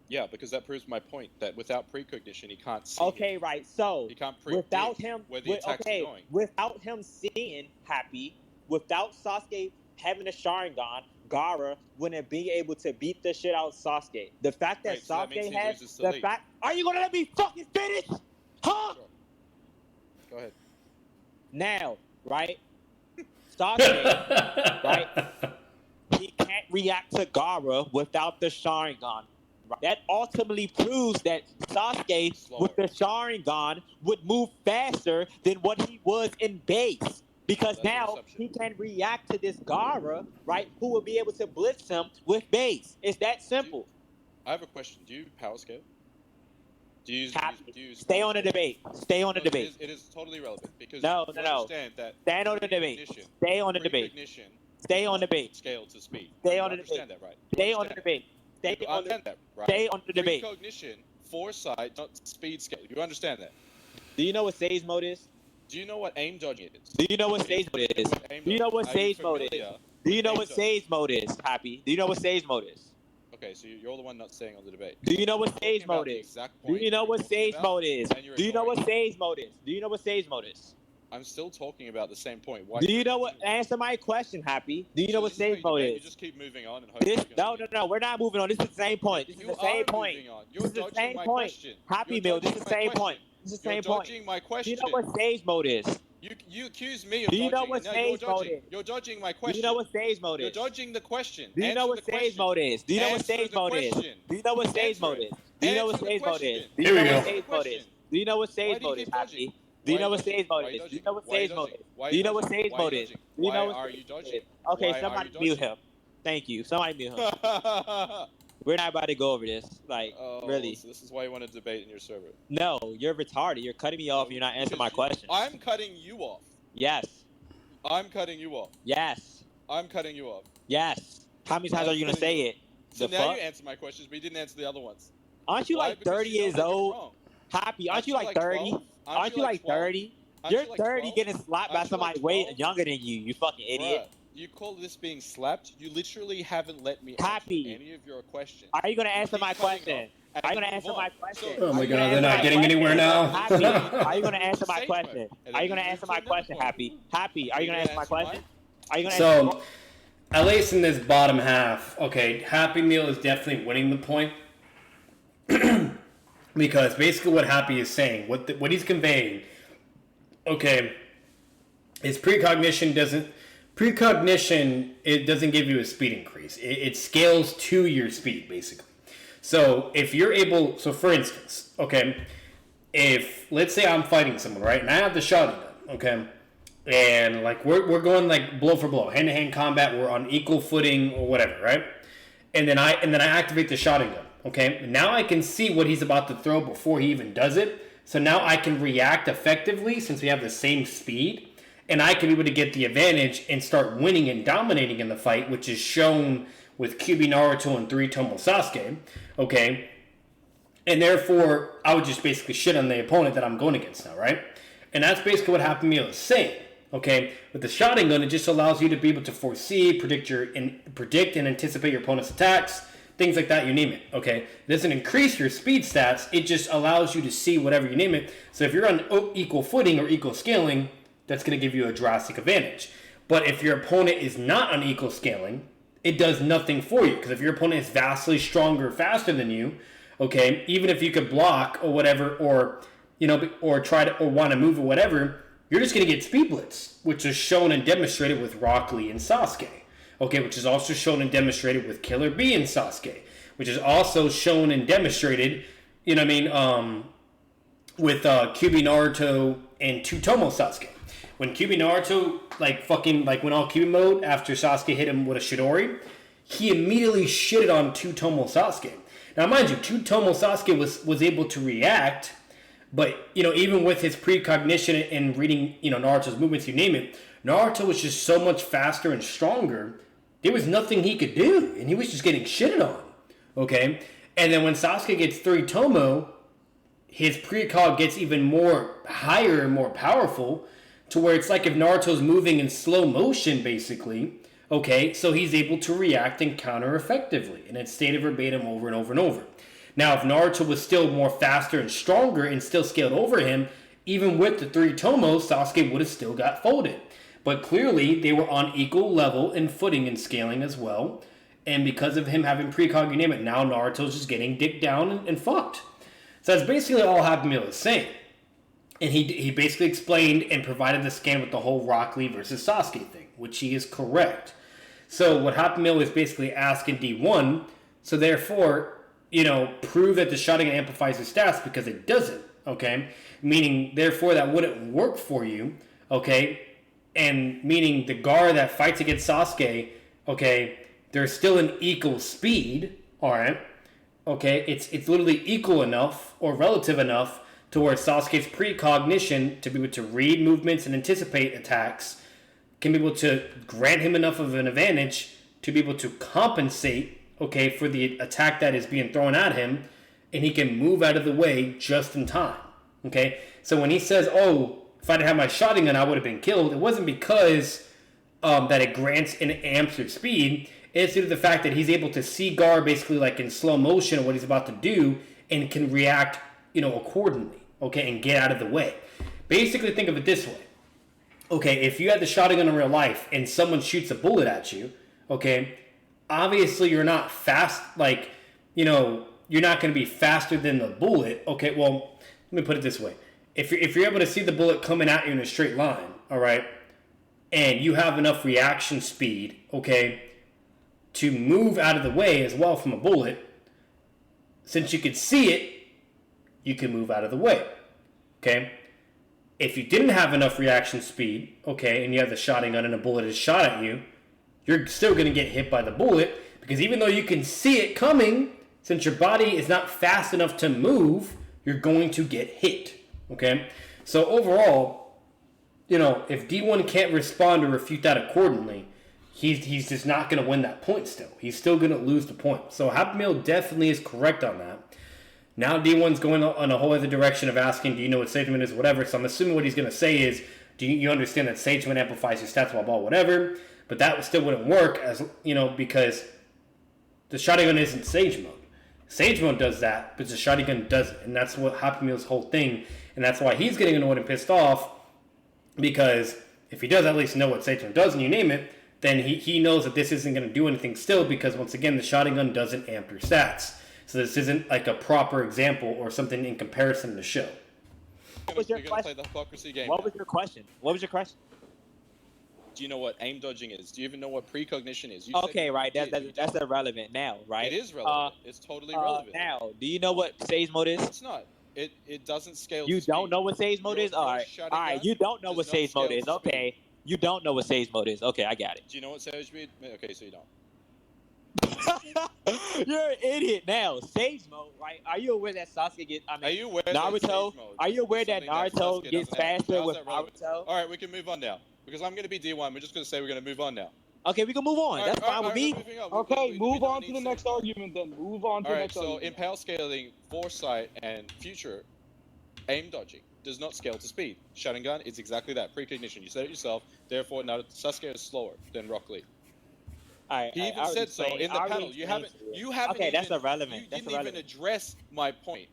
Yeah, because that proves my point that without precognition, he can't see. Okay, right. So, He can't predict without him, where the attacks are going. without him seeing Happy, without Sasuke having a Sharingan, Gaara wouldn't be able to beat the shit out of Sasuke. The fact that Right, so that means Sasuke he has loses to the Lee. fact. Are you gonna let me fucking finish? Huh? Sure. Go ahead. Now, right? Sasuke, right? He can't react to Gaara without the Sharingan. That ultimately proves that Sasuke Slower. with the Sharingan would move faster than what he was in base. Because That's an now assumption. he can react to this Gaara, right? Who will be able to blitz him with base. It's that simple. I have a question. Do you power scale? Do you use? Happy. Do you use Stay power on the scale? debate. Stay on the No, debate. It is totally relevant because No, you no, no. understand that Stand on the debate. precognition- Stay on the debate. precognition Stay on the does not debate. Scale to speed. Stay You on the understand debate. that, right? Stay on the debate. Stay You on the understand that, right? Stay on the debate. Precognition, foresight, not speed scale. You understand that? Do you know what stage mode is? Do you know what aim dodging is? Do you know what stage mode is? Do you know what stage mode is? Do you know what stage mode is, Happy? Do you know what stage mode is? Okay, so you're the one not staying on the debate. Do you know what stage mode is? Do you know what stage mode is? Do you know what stage mode is? Do you know what stage mode is? I'm still talking about the same point. Why Do you know what? Answer my question, Happy. Do you know what stage mode is? You just keep moving on and hoping. No. We're not moving on. This is the same point. This is the same point. This is the same point. Happy Meal. This is the same point. This is the same point. Dodging my Do question. you know what stage mode is? You accuse me of Do you know dodging. what No, stage mode is? You're dodging my question. Do you know what stage mode is? You're dodging the question. Do you know what stage mode is? Do you know what stage mode is? Do you know what stage mode is? Do you know what stage mode is? Do you know what stage mode is? Do you know what stage mode is, Happy? Do you know what stage mode is? Do you know what stage mode is? Do you know what stage mode is? Do you know what stage mode is? Okay, somebody mute him. Thank you. Somebody mute him. We're not about to go over this. Like, really. So this is why you want to debate in your server. No, you're retarded. You're cutting me off and you're not answering my question. I'm cutting you off. Yes. I'm cutting you off. Yes. I'm cutting you off. Yes. How many times are you going to say it? So now you answer my questions, but you didn't answer the other ones. Aren't you like 30 years old? Happy, aren't you like 30? Aren't you like 30? You're 30 getting slapped by somebody way younger than you, you fucking idiot. You call this being slapped? You literally haven't let me answer any of your questions. Are you going to answer my question? Are you going to answer my question? Oh my god, they're not getting anywhere now. Happy, are you going to answer my question? Are you going to answer my question, Happy? Happy, are you going to answer my question? Are you going to answer? So, at least in this bottom half, okay, Happy Meal is definitely winning the point. Because basically what Happy is saying, what he's conveying, okay, is precognition, it doesn't give you a speed increase. It scales to your speed, basically. So if you're able, so for instance, okay, if, let's say I'm fighting someone, right, and I have the shotgun, okay, and like we're going like blow for blow, hand-to-hand combat, we're on equal footing or whatever, right, and then I activate the shotgun. Okay, now I can see what he's about to throw before he even does it. So now I can react effectively since we have the same speed. And I can be able to get the advantage and start winning and dominating in the fight, which is shown with Kyuubi Naruto and 3 Tomo Sasuke. Okay, and therefore I would just basically shit on the opponent that I'm going against now, right? And that's basically what Happy Meal is saying. Okay, with the shotgun, it just allows you to be able to foresee, predict and anticipate your opponent's attacks. Things like that, you name it, okay? It doesn't increase your speed stats, it just allows you to see whatever you name it. So if you're on equal footing or equal scaling, that's going to give you a drastic advantage. But if your opponent is not on equal scaling, it does nothing for you. Because if your opponent is vastly stronger, faster than you, okay, even if you could block or whatever, or, you know, or try to, or want to move or whatever, you're just going to get speed blitz, which is shown and demonstrated with Rock Lee and Sasuke. Okay, which is also shown and demonstrated with Killer B and Sasuke, which is also shown and demonstrated, you know what I mean, with Kyuubi Naruto and 2 Tomo Sasuke. When Kyuubi Naruto, went all Kyuubi mode after Sasuke hit him with a Chidori, he immediately shitted on 2 Tomo Sasuke. Now, mind you, 2 Tomo Sasuke was able to react, but, you know, even with his precognition and reading, you know, Naruto's movements, you name it, Naruto was just so much faster and stronger. There was nothing he could do, and he was just getting shitted on, okay? And then when Sasuke gets 3 Tomo, his precog gets even more higher and more powerful, to where it's like if Naruto's moving in slow motion, basically, okay? So he's able to react and counter effectively, and it's stated verbatim over and over and over. Now, if Naruto was still more faster and stronger and still scaled over him, even with the 3 Tomo, Sasuke would have still got folded. But clearly, they were on equal level and footing and scaling as well. And because of him having precog, you name it, now Naruto's just getting dicked down and fucked. So that's basically all Happy Meal is saying. And he basically explained and provided the scan with the whole Rock Lee versus Sasuke thing, which he is correct. So what Happy Meal is basically asking D1, so therefore, you know, prove that the shotgun amplifies his stats, because it doesn't, okay? Meaning, therefore, that wouldn't work for you, okay? And meaning the Gar that fights against Sasuke, okay, they're still in equal speed, alright? Okay, it's literally equal enough or relative enough to where Sasuke's precognition to be able to read movements and anticipate attacks can be able to grant him enough of an advantage to be able to compensate, okay, for the attack that is being thrown at him, and he can move out of the way just in time. Okay, so when he says, "Oh, if I didn't have my shotgun gun, I would have been killed," it wasn't because that it grants an amps your speed. It's due to the fact that he's able to see Gar basically like in slow motion of what he's about to do and can react, accordingly. Okay, and get out of the way. Basically, think of it this way. Okay, if you had the shotgun in real life and someone shoots a bullet at you, okay, obviously you're not fast, like, you're not going to be faster than the bullet. Okay, well, let me put it this way. If you're able to see the bullet coming at you in a straight line, all right, and you have enough reaction speed, okay, to move out of the way as well from a bullet, since you could see it, you can move out of the way, okay? If you didn't have enough reaction speed, okay, and you have the shotgun and a bullet is shot at you, you're still going to get hit by the bullet, because even though you can see it coming, since your body is not fast enough to move, you're going to get hit, okay? So overall, if D1 can't respond or refute that accordingly, he's just not going to win that point still. He's still going to lose the point. So Happy Meal definitely is correct on that. Now D1's going on a whole other direction of asking, do you know what Sagement is, whatever. So I'm assuming what he's going to say is, do you understand that Sagement amplifies your stats while ball, whatever. But that still wouldn't work, as because the shotgun isn't Sage Mode. Sage Mode does that, but the shotgun doesn't. And that's what Happy Meal's whole thing. And that's why he's getting annoyed and pissed off, because if he does at least know what Sage Mode does and you name it, then he knows that this isn't going to do anything still, because once again, the shotgun doesn't amp your stats. So this isn't like a proper example or something in comparison to show. What was your You're gonna question? play the hypocrisy game. What now. was your question? What was your question? Do you know what aim dodging is? Do you even know what precognition is? You said Okay, you right. did. That's irrelevant now, right? It is relevant. It's totally relevant. Now, do you know what Sage Mode is? It's not. It doesn't scale. You to speed. don't know what Sage Mode is? Your All right. shutting All right. gun You don't know does what not Sage Mode scale is. to speed. Okay. You don't know what Sage Mode is. Okay, I got it. Do you know what Sage Mode? Okay, so you don't. You're an idiot now. Sage Mode, right? Are you aware that Sasuke gets? Are you aware that Naruto? Sage Mode Are you aware is that something Naruto Sasuke gets doesn't have? faster How's with that relevant? Naruto? All right, we can move on now because I'm going to be D1. We're just going to say we're going to move on now. Okay, we can move on. That's fine with me. Okay, move on to the next argument then. Move on to the All right, next so argument. in power scaling, foresight, and future, aim dodging does not scale to speed. Sharingan is exactly that, precognition. You said it yourself. Therefore, now Sasuke is slower than Rock Lee. All right, He even said so in the panel. You haven't. Okay, that's even, irrelevant. You That's didn't irrelevant. even address my point.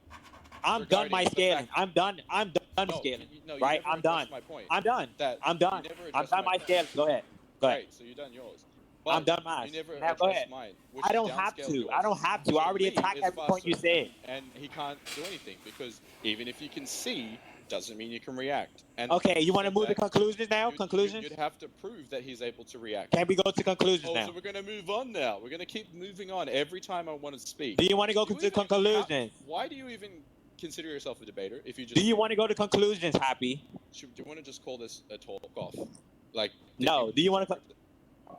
I'm done my regarding the scaling. fact- I'm done. I'm done No, scaling. no, you Right? never I'm done. addressed My point. I'm done. That I'm you done. never I'm addressed done my my point. scaling. Go ahead. Go ahead. Great, so you done yours. I'm But done mine. You never Now go addressed ahead. mine. Which I is don't have downscaled to. yours. I don't have to. I already Lee attacked is every point you faster, said. and he can't do anything because even if you can see, doesn't mean you can react. And Okay, you want to move to conclusions now? You'd Conclusions? have to prove that he's able to react. Can we go to conclusions Oh, now? so we're going to move on now. We're going to keep moving on every time I want to speak. Do you want to go Do you to even- conclusions? Why do you even consider yourself a debater if you just... Do you want to go to conclusions, Happy? Do you want to just call this a talk off? Like... No. Do you want to...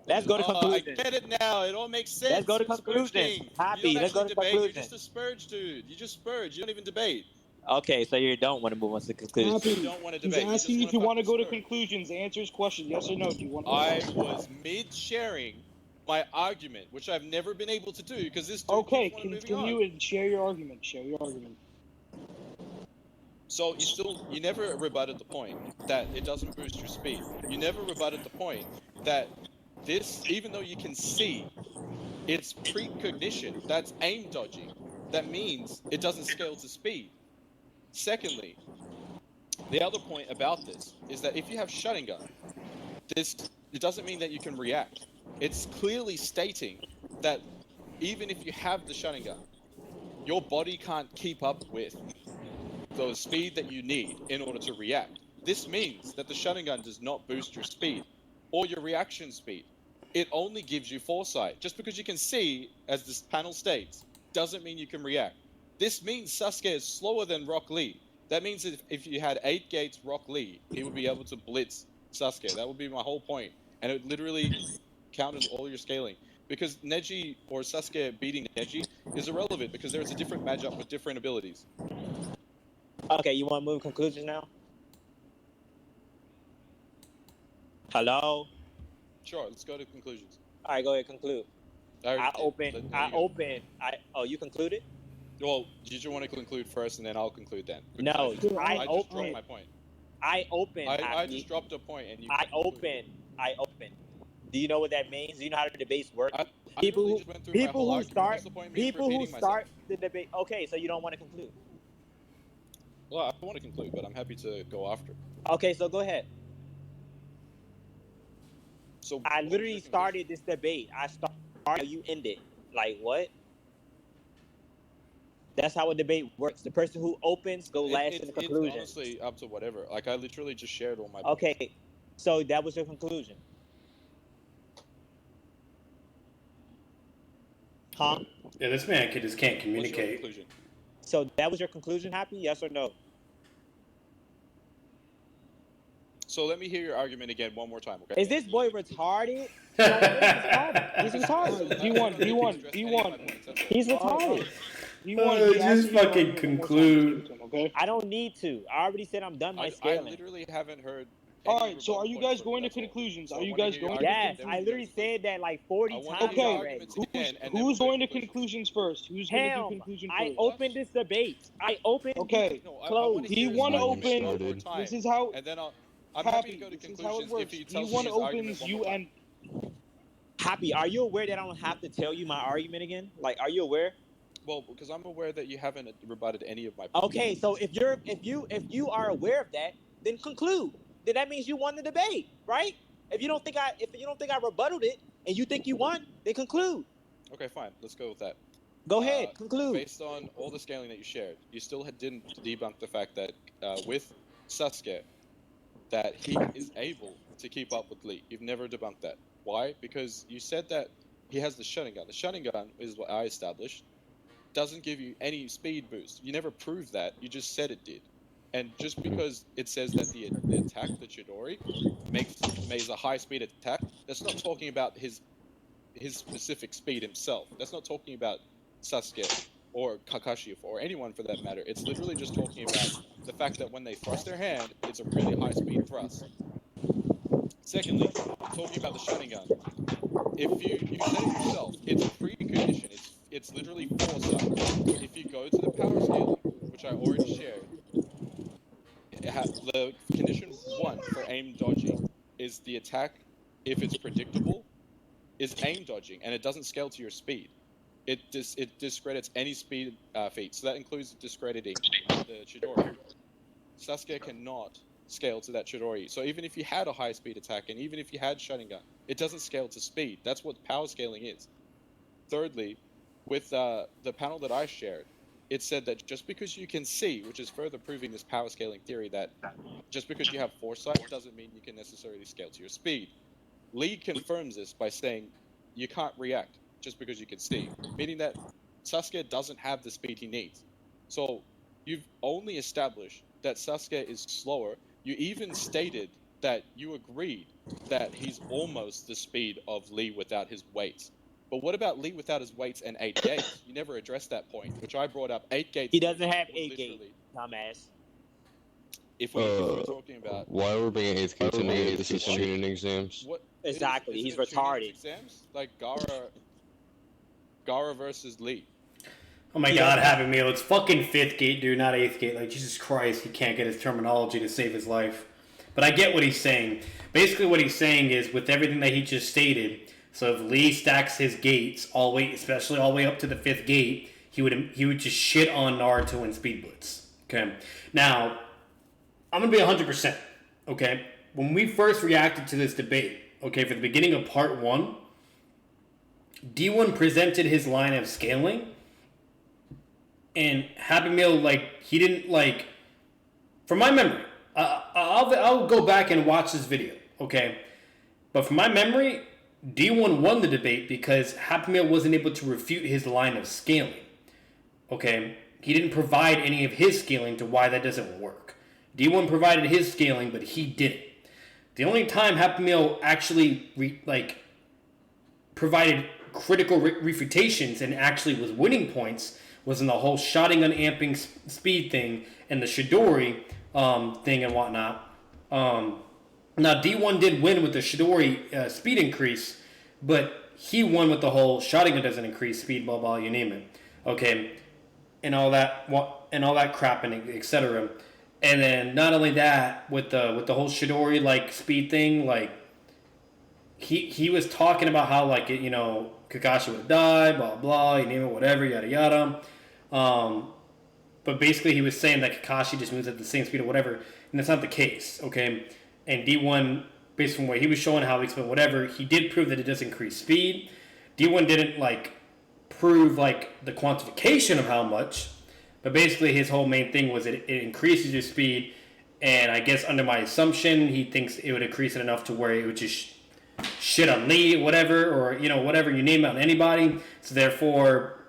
Let's go to conclusions. I get it now. It all makes sense. Let's go to It's Spurge conclusions. King. Happy, You don't let's go actually to debate. conclusions. You're just a Spurge dude. You just Spurge. You don't even debate. Okay, so you don't want to move on to conclusions. You don't want to He's debate. asking you if you want to go to fucking Spurge. conclusions. Answer his question. Yes or no? Do you want to? I was mid-sharing my argument, which I've never been able to do because this dude Okay, keeps moving continue on. and share your argument. Share your argument. So you never rebutted the point that it doesn't boost your speed. You never rebutted the point that this, even though you can see, it's precognition. That's aim dodging. That means it doesn't scale to speed. Secondly, the other point about this is that if you have shutting gun, it doesn't mean that you can react. It's clearly stating that even if you have the shutting gun, your body can't keep up with the speed that you need in order to react. This means that the shutting gun does not boost your speed or your reaction speed. It only gives you foresight. Just because you can see, as this panel states, doesn't mean you can react. This means Sasuke is slower than Rock Lee. That means if you had 8 gates Rock Lee, he would be able to blitz Sasuke. That would be my whole point. And it literally counters all your scaling. Because Neji or Sasuke beating Neji is irrelevant because there is a different matchup with different abilities. Okay, you want to move to conclusions now? Hello? Sure, let's go to conclusions. All right, go ahead, conclude. already I did, open. but there I you go. open. Oh, you concluded? Well, did you want to conclude first, and then I'll conclude then? No, Because I just open. dropped my point. I open. I Happy. just dropped a point, and you. I open. I open. Do you know what that means? Do you know how the debates work? I People literally who just went through my whole argument. start What's the point of me people who repeating start myself? the debate. Okay, so you don't want to conclude. Well, I want to conclude, but I'm happy to go after. Okay, so go ahead. So I what was literally your started this debate. I started. You ended. Like what? That's how a debate works. The person who opens go last in the conclusion. It's honestly up to whatever. Like, I literally just shared all my. Okay, so that was your conclusion. Huh? Yeah, this man just can't What's your communicate. conclusion? So that was your conclusion, Happy? Yes or no? So let me hear your argument again one more time, okay? Is this boy retarded? He's retarded. He's retarded. Just fucking conclude. Okay. I don't need to. I already said I'm done my I scaling. literally haven't heard. All any right. So are you rebuttal guys points going to for it, that's all. conclusions? So Are I you wanna guys hear your going to argument, Yes, then I we literally go. said that like 40 I wanna times hear your Okay. arguments already. again, and then Who's we'll going to go conclusions. conclusions first? Who's going to do Him. conclusion I first? opened this debate. I opened. Okay. No, I Close. wanna He hear his won argument open. one more time, This is how. and then I'm happy to Happy. go to This is how it conclusions works. if he He tells me one his argument opens. one You more time. end. Happy. Are you aware that I don't have to tell you my argument again? Like, are you aware? Well, because I'm aware that you haven't rebutted any of my points. Okay, so if you are aware of that, then conclude. Then that means you won the debate, right? If you don't think I rebutted it and you think you won, then conclude. Okay, fine. Let's go with that. Go ahead, conclude. Based on all the scaling that you shared, you still didn't debunk the fact that with Sasuke, that he is able to keep up with Lee. You've never debunked that. Why? Because you said that he has the Sharingan. The Sharingan is what I established. Doesn't give you any speed boost. You never proved that. You just said it did. And just because it says that the attack, the Chidori, makes a high speed attack, that's not talking about his specific speed himself. That's not talking about Sasuke or Kakashi or anyone for that matter. It's literally just talking about the fact that when they thrust their hand, it's a really high speed thrust. Secondly, talking about the Sharingan, if you said it yourself, it's precondition. It's literally foresight. If you go to the power scaling, which I already shared, the condition 1 for aim dodging is the attack, if it's predictable, is aim dodging, and it doesn't scale to your speed. It discredits any speed feat, so that includes discrediting the Chidori. Sasuke cannot scale to that Chidori. So even if you had a high speed attack, and even if you had Sharingan, it doesn't scale to speed. That's what power scaling is. Thirdly, with the panel that I shared, it said that just because you can see, which is further proving this power scaling theory, that just because you have foresight doesn't mean you can necessarily scale to your speed. Lee confirms this by saying you can't react just because you can see, meaning that Sasuke doesn't have the speed he needs. So you've only established that Sasuke is slower. You even stated that you agreed that he's almost the speed of Lee without his weights. But what about Lee without his weights and 8 gates? You never addressed that point, which I brought up. 8 gates. He doesn't have was 8 literally- gates, dumbass. If we're talking about Why are we bringing 8th grade to me? This is tuning exams. what Exactly, isn't he's it tuning retarded. Exams like Gara versus Lee. Oh my god, Happy Meal. It's fucking 5th gate, dude, not 8th gate. Like, Jesus Christ, he can't get his terminology to save his life. But I get what he's saying. Basically, what he's saying is, with everything that he just stated, so if Lee stacks his gates, especially all the way up to the 5th gate, he would just shit on Naruto and Speed Blitz. Okay? Now, I'm going to be 100%. Okay? When we first reacted to this debate, okay, for the beginning of part 1, D1 presented his line of scaling, and Happy Meal, like, he didn't, like, from my memory, I'll go back and watch this video, okay? But from my memory, D1 won the debate because Happy Meal wasn't able to refute his line of scaling, okay? He didn't provide any of his scaling to why that doesn't work. D1 provided his scaling, but he didn't. The only time Happy Meal actually, provided critical refutations and actually was winning points was in the whole Sharingan amping speed thing and the Chidori thing and whatnot. Now, D1 did win with the Chidori speed increase, but he won with the whole Sharingan doesn't increase speed, blah, blah, you name it. Okay. and all that crap and etc. And then not only that, with the whole Shidori like speed thing, like he was talking about how like Kakashi would die, blah blah, you name it, whatever, yada yada. But basically he was saying that Kakashi just moves at the same speed or whatever, and that's not the case, okay? And D1, based on what he was showing, how he explained whatever, he did prove that it does increase speed. D1 didn't like prove like the quantification of how much, but basically his whole main thing was it increases your speed, and I guess under my assumption he thinks it would increase it enough to where it would just shit on Lee, whatever, or whatever you name it, on anybody. So therefore,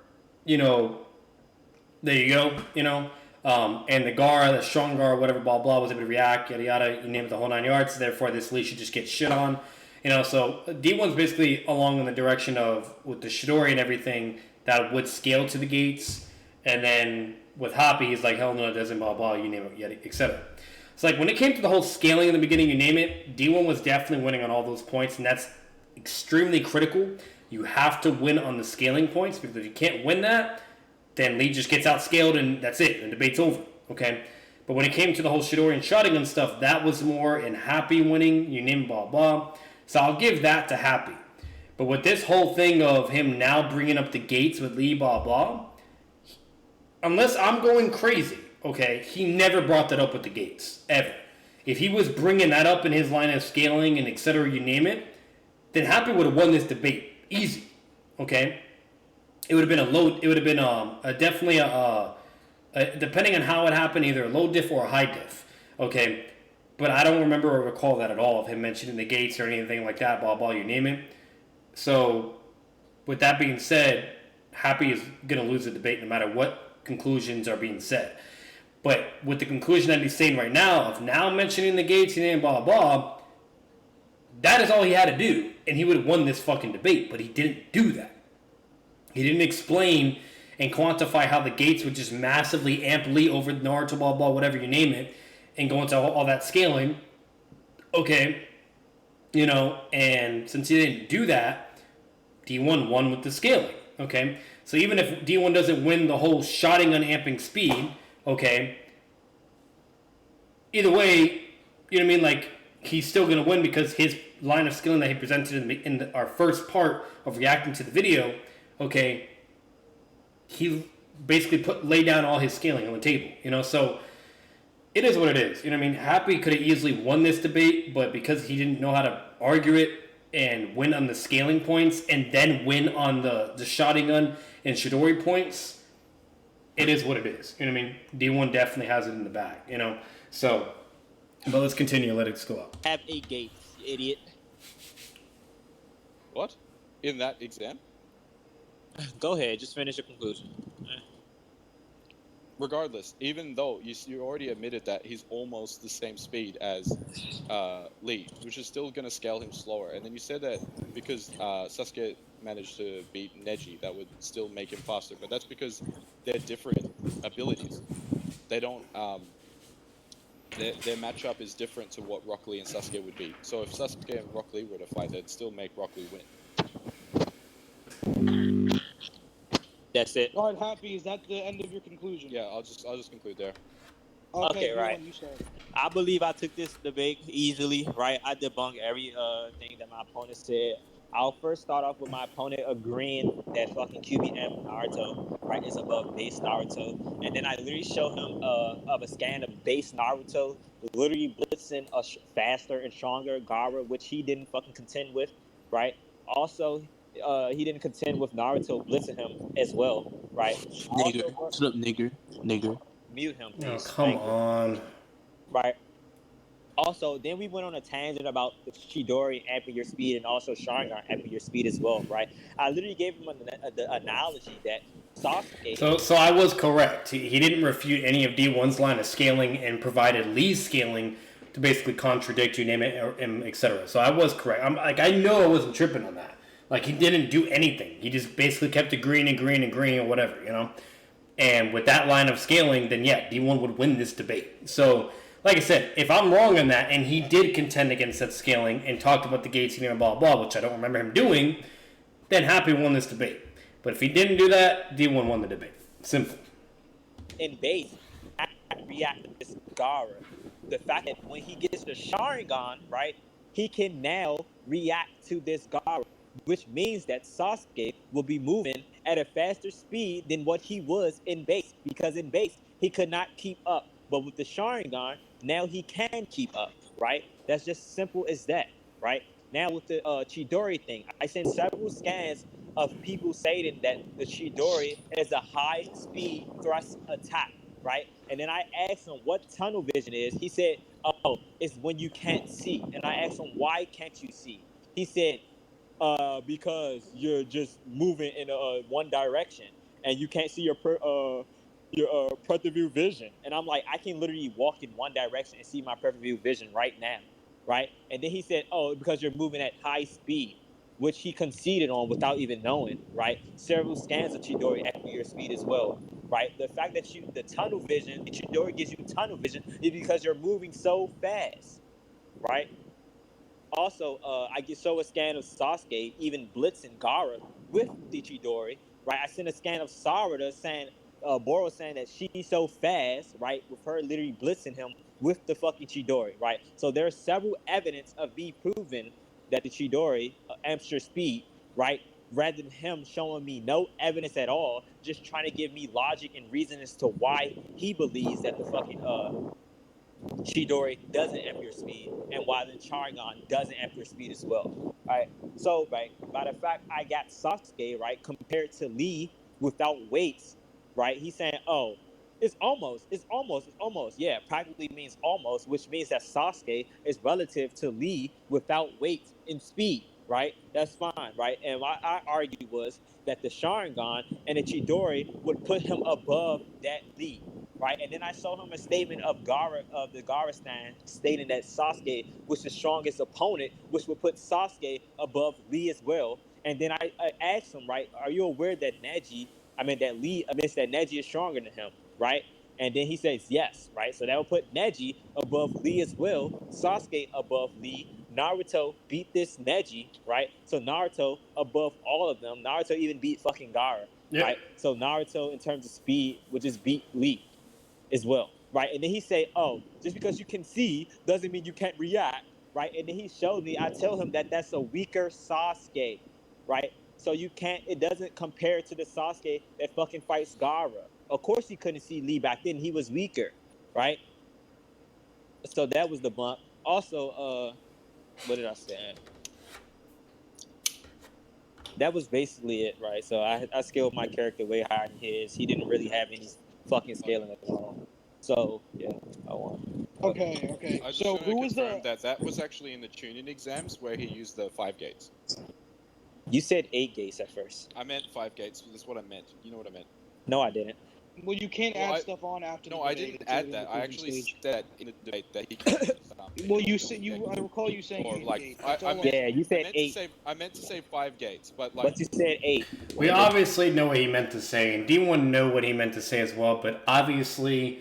there you go, and the strong Gar, whatever, blah blah, was able to react, yada yada, you name it, the whole 9 yards. So therefore, this Lee should just get shit on. So D1's basically along in the direction of, with the Shidori and everything, that would scale to the gates. And then with Hoppy, he's like, hell no, it doesn't, blah, blah, you name it, yet, etc. So like when it came to the whole scaling in the beginning, you name it, D1 was definitely winning on all those points. And that's extremely critical. You have to win on the scaling points, because if you can't win that, then Lee just gets outscaled and that's it. And the debate's over, okay? But when it came to the whole Shidori and Shotgun stuff, that was more in Happy winning, you name it, blah, blah. So I'll give that to Happy. But with this whole thing of him now bringing up the gates with Lee, blah, blah, unless I'm going crazy, okay, he never brought that up with the gates, ever. If he was bringing that up in his line of scaling and etc., you name it, then Happy would have won this debate. Easy, okay? It would have been definitely depending on how it happened, either a low diff or a high diff, okay? But I don't remember or recall that at all, of him mentioning the gates or anything like that, blah, blah, you name it. So, with that being said, Happy is going to lose the debate no matter what conclusions are being said. But with the conclusion that he's saying right now, of now mentioning the gates and blah, blah, that is all he had to do, and he would have won this fucking debate, but he didn't do that. He didn't explain and quantify how the gates would just massively amp Lee over Naruto, blah, blah, whatever you name it, and go into all that scaling. Okay, and since he didn't do that, D1 won with the scaling, okay? So even if D1 doesn't win the whole shotting on amping speed, okay, either way, you know what I mean, like, he's still going to win because his line of skilling that he presented in our first part of reacting to the video, okay, he basically laid down all his scaling on the table, so it is what it is. Happy could have easily won this debate, but because he didn't know how to argue it and win on the scaling points and then win on the Sharingan and Shidori points, it is what it is. D1 definitely has it in the bag, So, but let's continue. Let it go up. Have 8 gates, you idiot. What? In that exam? Go ahead, just finish your conclusion. Regardless, even though you already admitted that he's almost the same speed as Lee, which is still going to scale him slower. And then you said that because Sasuke managed to beat Neji, that would still make him faster. But that's because they're different abilities. They don't... Their matchup is different to what Rock Lee and Sasuke would be. So if Sasuke and Rock Lee were to fight, they'd still make Rock Lee win. That's it. All right, Happy, is that the end of your conclusion? Yeah, I'll just conclude there. Okay, right. You start. I believe I took this debate easily, right? I debunked every thing that my opponent said. I'll first start off with my opponent agreeing that fucking QBM Naruto, right, is above base Naruto. And then I literally show him of a scan of base Naruto, literally blitzing a faster and stronger Gaara, which he didn't fucking contend with, right? Also, he didn't contend with Naruto blitzing him as well, right? Nigger. Shut up, nigger. Mute him, please. Oh, come on. Right. Also, then we went on a tangent about the Chidori amping your speed and also Sharingan amping your speed as well, right? I literally gave him the analogy that Sasuke... So I was correct. He didn't refute any of D1's line of scaling and provided Lee's scaling to basically contradict, you name it, etc. So I was correct. I know I wasn't tripping on that. Like, he didn't do anything. He just basically kept agreeing or whatever, And with that line of scaling, then yeah, D1 would win this debate. So... like I said, if I'm wrong on that, and he did contend against that scaling and talked about the gates and blah, blah, which I don't remember him doing, then Happy won this debate. But if he didn't do that, D1 won the debate. Simple. in base react to this Gara. The fact that when he gets the Sharingan, right, he can now react to this Gara, which means that Sasuke will be moving at a faster speed than what he was in base, because in base he could not keep up. But with the Sharingan, now he can keep up, right? That's just simple as that, right? Now with the Chidori thing, I sent several scans of people stating that the Chidori is a high speed thrust attack, right? And then I asked him what tunnel vision is. He said, "Oh, it's when you can't see." And I asked him, "Why can't you see?" He said, "Because you're just moving in one direction and you can't see your peripheral view vision." And I'm like, I can literally walk in one direction and see my peripheral view vision right now, right? And then he said, "Oh, because you're moving at high speed," which he conceded on without even knowing, right? Several scans of Chidori at your speed as well, right? The fact that the tunnel vision, the Chidori gives you tunnel vision is because you're moving so fast, right? Also, I get show a scan of Sasuke, even blitzing Gaara with the Chidori, right? I sent a scan of Sarada saying, Boro saying that she's so fast, right? With her literally blitzing him with the fucking Chidori, right? So there's several evidence of me proving that the Chidori amps your speed, right? Rather than him showing me no evidence at all, just trying to give me logic and reason as to why he believes that the fucking Chidori doesn't amp your speed, and why the Sharingan doesn't amp your speed as well. Right. So, right, by the fact I got Sasuke, right, compared to Lee without weights, right, he's saying, "Oh, it's almost. Yeah, practically means almost, which means that Sasuke is relative to Lee without weight and speed, right? That's fine, right? And what I argued was that the Sharingan and the Chidori would put him above that Lee, right? And then I showed him a statement of the Gara stand, stating that Sasuke was the strongest opponent, which would put Sasuke above Lee as well. And then I asked him, right, "Are you aware that that Neji is stronger than him, right?" And then he says yes, right? So that would put Neji above Lee as well, Sasuke above Lee. Naruto beat this Neji, right? So Naruto above all of them. Naruto even beat fucking Gara, Yep. right? So Naruto in terms of speed would just beat Lee as well, right? And then he say, "Oh, just because you can see doesn't mean you can't react," right? And then he showed me. I tell him that that's a weaker Sasuke, right? So you can't. It doesn't compare to the Sasuke that fucking fights Gaara. Of course, he couldn't see Lee back then. He was weaker, right? So that was the bump. Also, what did I say? That was basically it, right? So I scaled my character way higher than his. He didn't really have any fucking scaling at all. So yeah, I won. Okay. I just So want to who was confirm the? that was actually in the tuning exams where he used the 5 gates. You said 8 gates at first. I meant 5 gates. That's what I meant. You know what I meant. No, I didn't. Well, you can't Well, add stuff on after the No, debate. I didn't It's already add in the that. I closing actually stage. said in the debate that he could use something. Well, I recall you saying Or 8 like, gates. I That's all meant, Yeah, you I said meant 8, to say I meant to say 5 gates, but like but you said 8. We obviously know what he meant to say, and D1 know what he meant to say as well, but obviously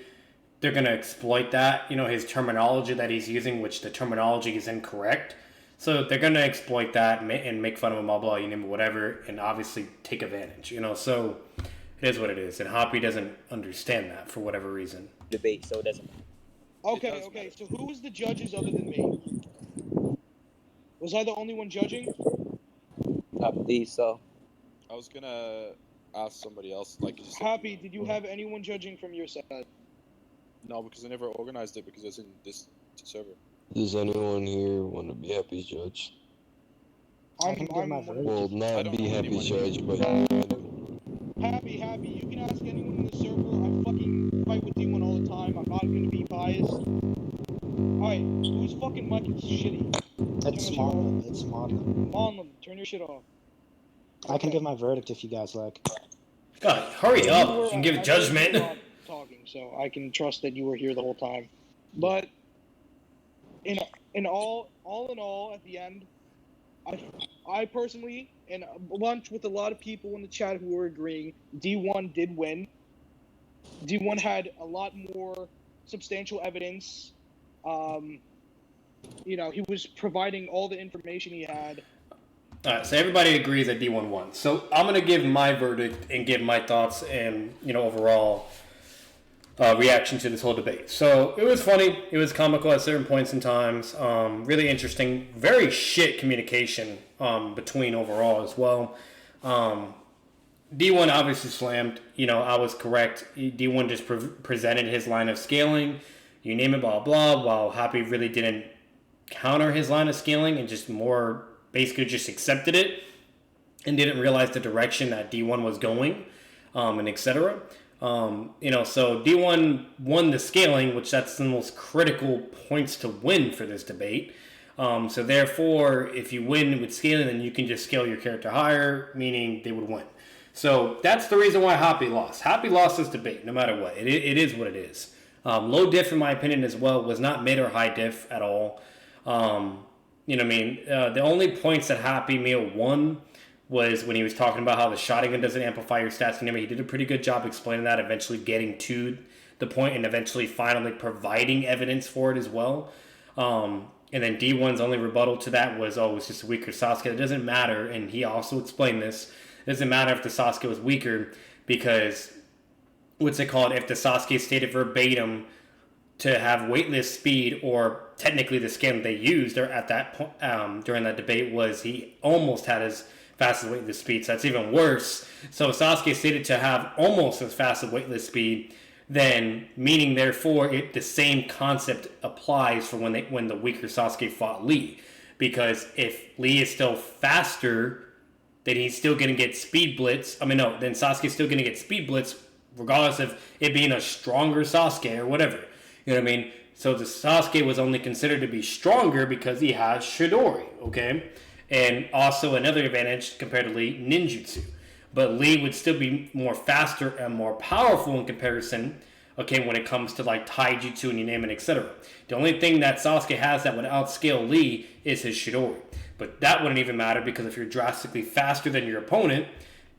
they're going to exploit that, his terminology that he's using, which the terminology is incorrect. So they're going to exploit that and make fun of him, blah, blah, whatever, and obviously take advantage, So it is what it is, and Hoppy doesn't understand that for whatever reason. Debate, so it doesn't. Okay. So who was the judges other than me? Was I the only one judging? I believe so. I was gonna ask somebody else. Like, you said, Happy, did you have anyone judging from your side? no, because I never organized it because it's in this server. Does anyone here want to be happy judge? I can give my verdict. Well, I not don't be know happy anyone. judge, but Happy, you can ask anyone in the server. I fucking fight with D1 all the time. I'm not gonna be biased. Alright, whose fucking mic is shitty? It's Monlem. It's Monlem. Monlem, turn your shit off. I can give my verdict if you guys like. God, hurry up. You can give I judgment. heard you talking, so I can trust that you were here the whole time. But in all in all, at the end, I personally, and a bunch with a lot of people in the chat who were agreeing, D1 did win. D1 had a lot more substantial evidence. He was providing all the information he had. Alright, so everybody agrees that D1 won. So I'm going to give my verdict and give my thoughts and, overall reaction to this whole debate. So it was funny. It was comical at certain points in times. Really interesting. Very shit communication between overall as well. D1 obviously slammed. I was correct. D1 just presented his line of scaling. You name it, blah, blah, while Happy really didn't counter his line of scaling and just more basically just accepted it and didn't realize the direction that D1 was going, and etc. So D1 won the scaling, which that's the most critical points to win for this debate. So therefore, if you win with scaling, then you can just scale your character higher, meaning they would win. So that's the reason why Happy lost. Happy lost this debate, no matter what. It is what it is. Low diff, in my opinion, as well, was not mid or high diff at all. The only points that Happy Meal won was when he was talking about how the shotgun doesn't amplify your stats. He did a pretty good job explaining that, eventually getting to the point and eventually finally providing evidence for it as well. And then D1's only rebuttal to that was, it's just a weaker Sasuke. It doesn't matter, and he also explained this. It doesn't matter if the Sasuke was weaker because, if the Sasuke stated verbatim to have weightless speed, or technically the scaling they used at that point during that debate was he almost had as fast as weightless speed, so that's even worse. So Sasuke stated to have almost as fast as weightless speed, then meaning therefore the same concept applies for when the weaker Sasuke fought Lee, because if Lee is still faster, then he's still going to get speed blitz. Then Sasuke's still going to get speed blitz regardless of it being a stronger Sasuke or whatever. You know what I mean? So the Sasuke was only considered to be stronger because he has Chidori, okay? And also another advantage compared to Lee, ninjutsu. But Lee would still be more faster and more powerful in comparison, okay, when it comes to like taijutsu and you name it, etc. The only thing that Sasuke has that would outscale Lee is his Chidori. But that wouldn't even matter because if you're drastically faster than your opponent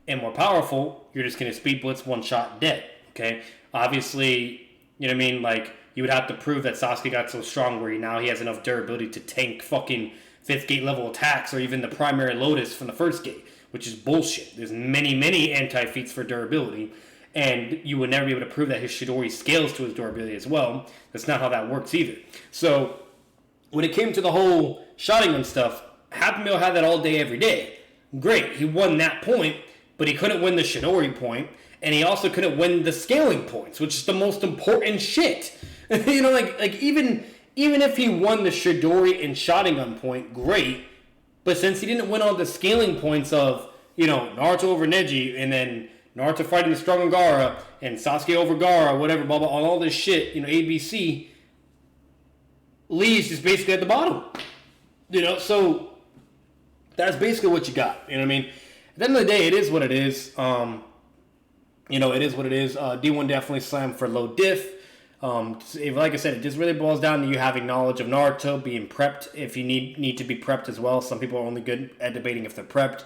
and more powerful, you're just going to speed blitz one shot dead, okay? Obviously, you know what I mean? Like, you would have to prove that Sasuke got so strong where he has enough durability to tank fucking 5th gate level attacks or even the primary Lotus from the 1st gate, which is bullshit. There's many anti-feats for durability, and you would never be able to prove that his Chidori scales to his durability as well. That's not how that works either. So, when it came to the whole shotgun stuff, Happy Meal had that all day, every day. Great, he won that point, but he couldn't win the Chidori point, and he also couldn't win the scaling points, which is the most important shit. Even if he won the Chidori and Sharingan point, great, but since he didn't win all the scaling points of, Naruto over Neji, and then Naruto fighting the strong Gaara, and Sasuke over Gaara, whatever, blah, blah, all this shit, ABC, Lee's just basically at the bottom. So that's basically what you got. You know what I mean? At the end of the day, it is what it is. It is what it is. D1 definitely slammed for low diff. Like I said, it just really boils down to you having knowledge of Naruto, being prepped if you need to be prepped as well. Some people are only good at debating if they're prepped.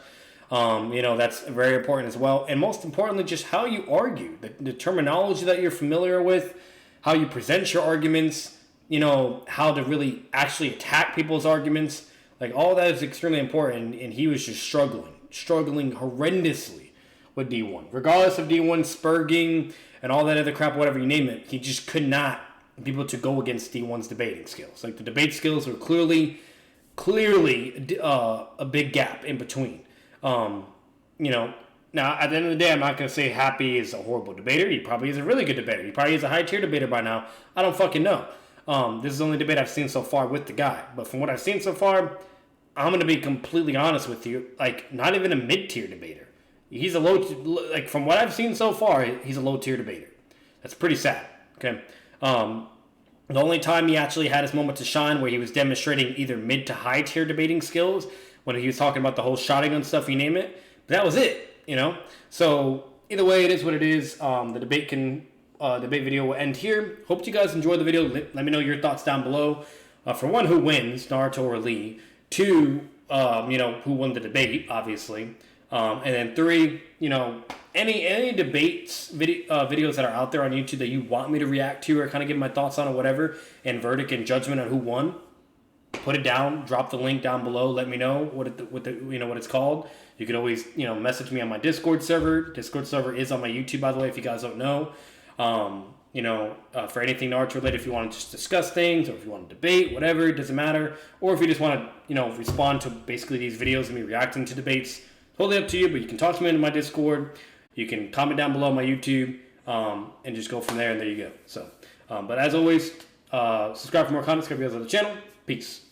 That's very important as well. And most importantly, just how you argue, the terminology that you're familiar with, how you present your arguments, how to really actually attack people's arguments. Like, all that is extremely important, and he was just struggling horrendously with D1. Regardless of D1 spurging and all that other crap, whatever you name it, he just could not be able to go against D1's debating skills. Like, the debate skills were clearly a big gap in between. Now, at the end of the day, I'm not going to say Happy is a horrible debater. He probably is a really good debater. He probably is a high-tier debater by now. I don't fucking know. This is the only debate I've seen so far with the guy. But from what I've seen so far, I'm going to be completely honest with you. Like, not even a mid-tier debater. He's from what I've seen so far, he's a low-tier debater. That's pretty sad, okay? The only time he actually had his moment to shine where he was demonstrating either mid to high-tier debating skills, when he was talking about the whole shotgun stuff, you name it. But that was it, So, either way, it is what it is. The debate video will end here. Hope you guys enjoyed the video. Let me know your thoughts down below. For one, who wins, Naruto or Lee? 2, who won the debate, obviously. And then 3, any debates videos that are out there on YouTube that you want me to react to or kind of give my thoughts on or whatever, and verdict and judgment on who won, put it down. Drop the link down below. Let me know what it's called. You could always message me on my Discord server. Discord server is on my YouTube, by the way, if you guys don't know. for anything Naruto related, if you want to just discuss things, or if you want to debate, whatever, it doesn't matter. Or if you just want to, respond to basically these videos and me reacting to debates, totally up to you. But you can talk to me in my Discord. You can comment down below my YouTube, and just go from there. And there you go. So, but as always, subscribe for more content. Subscribe to the channel. Peace.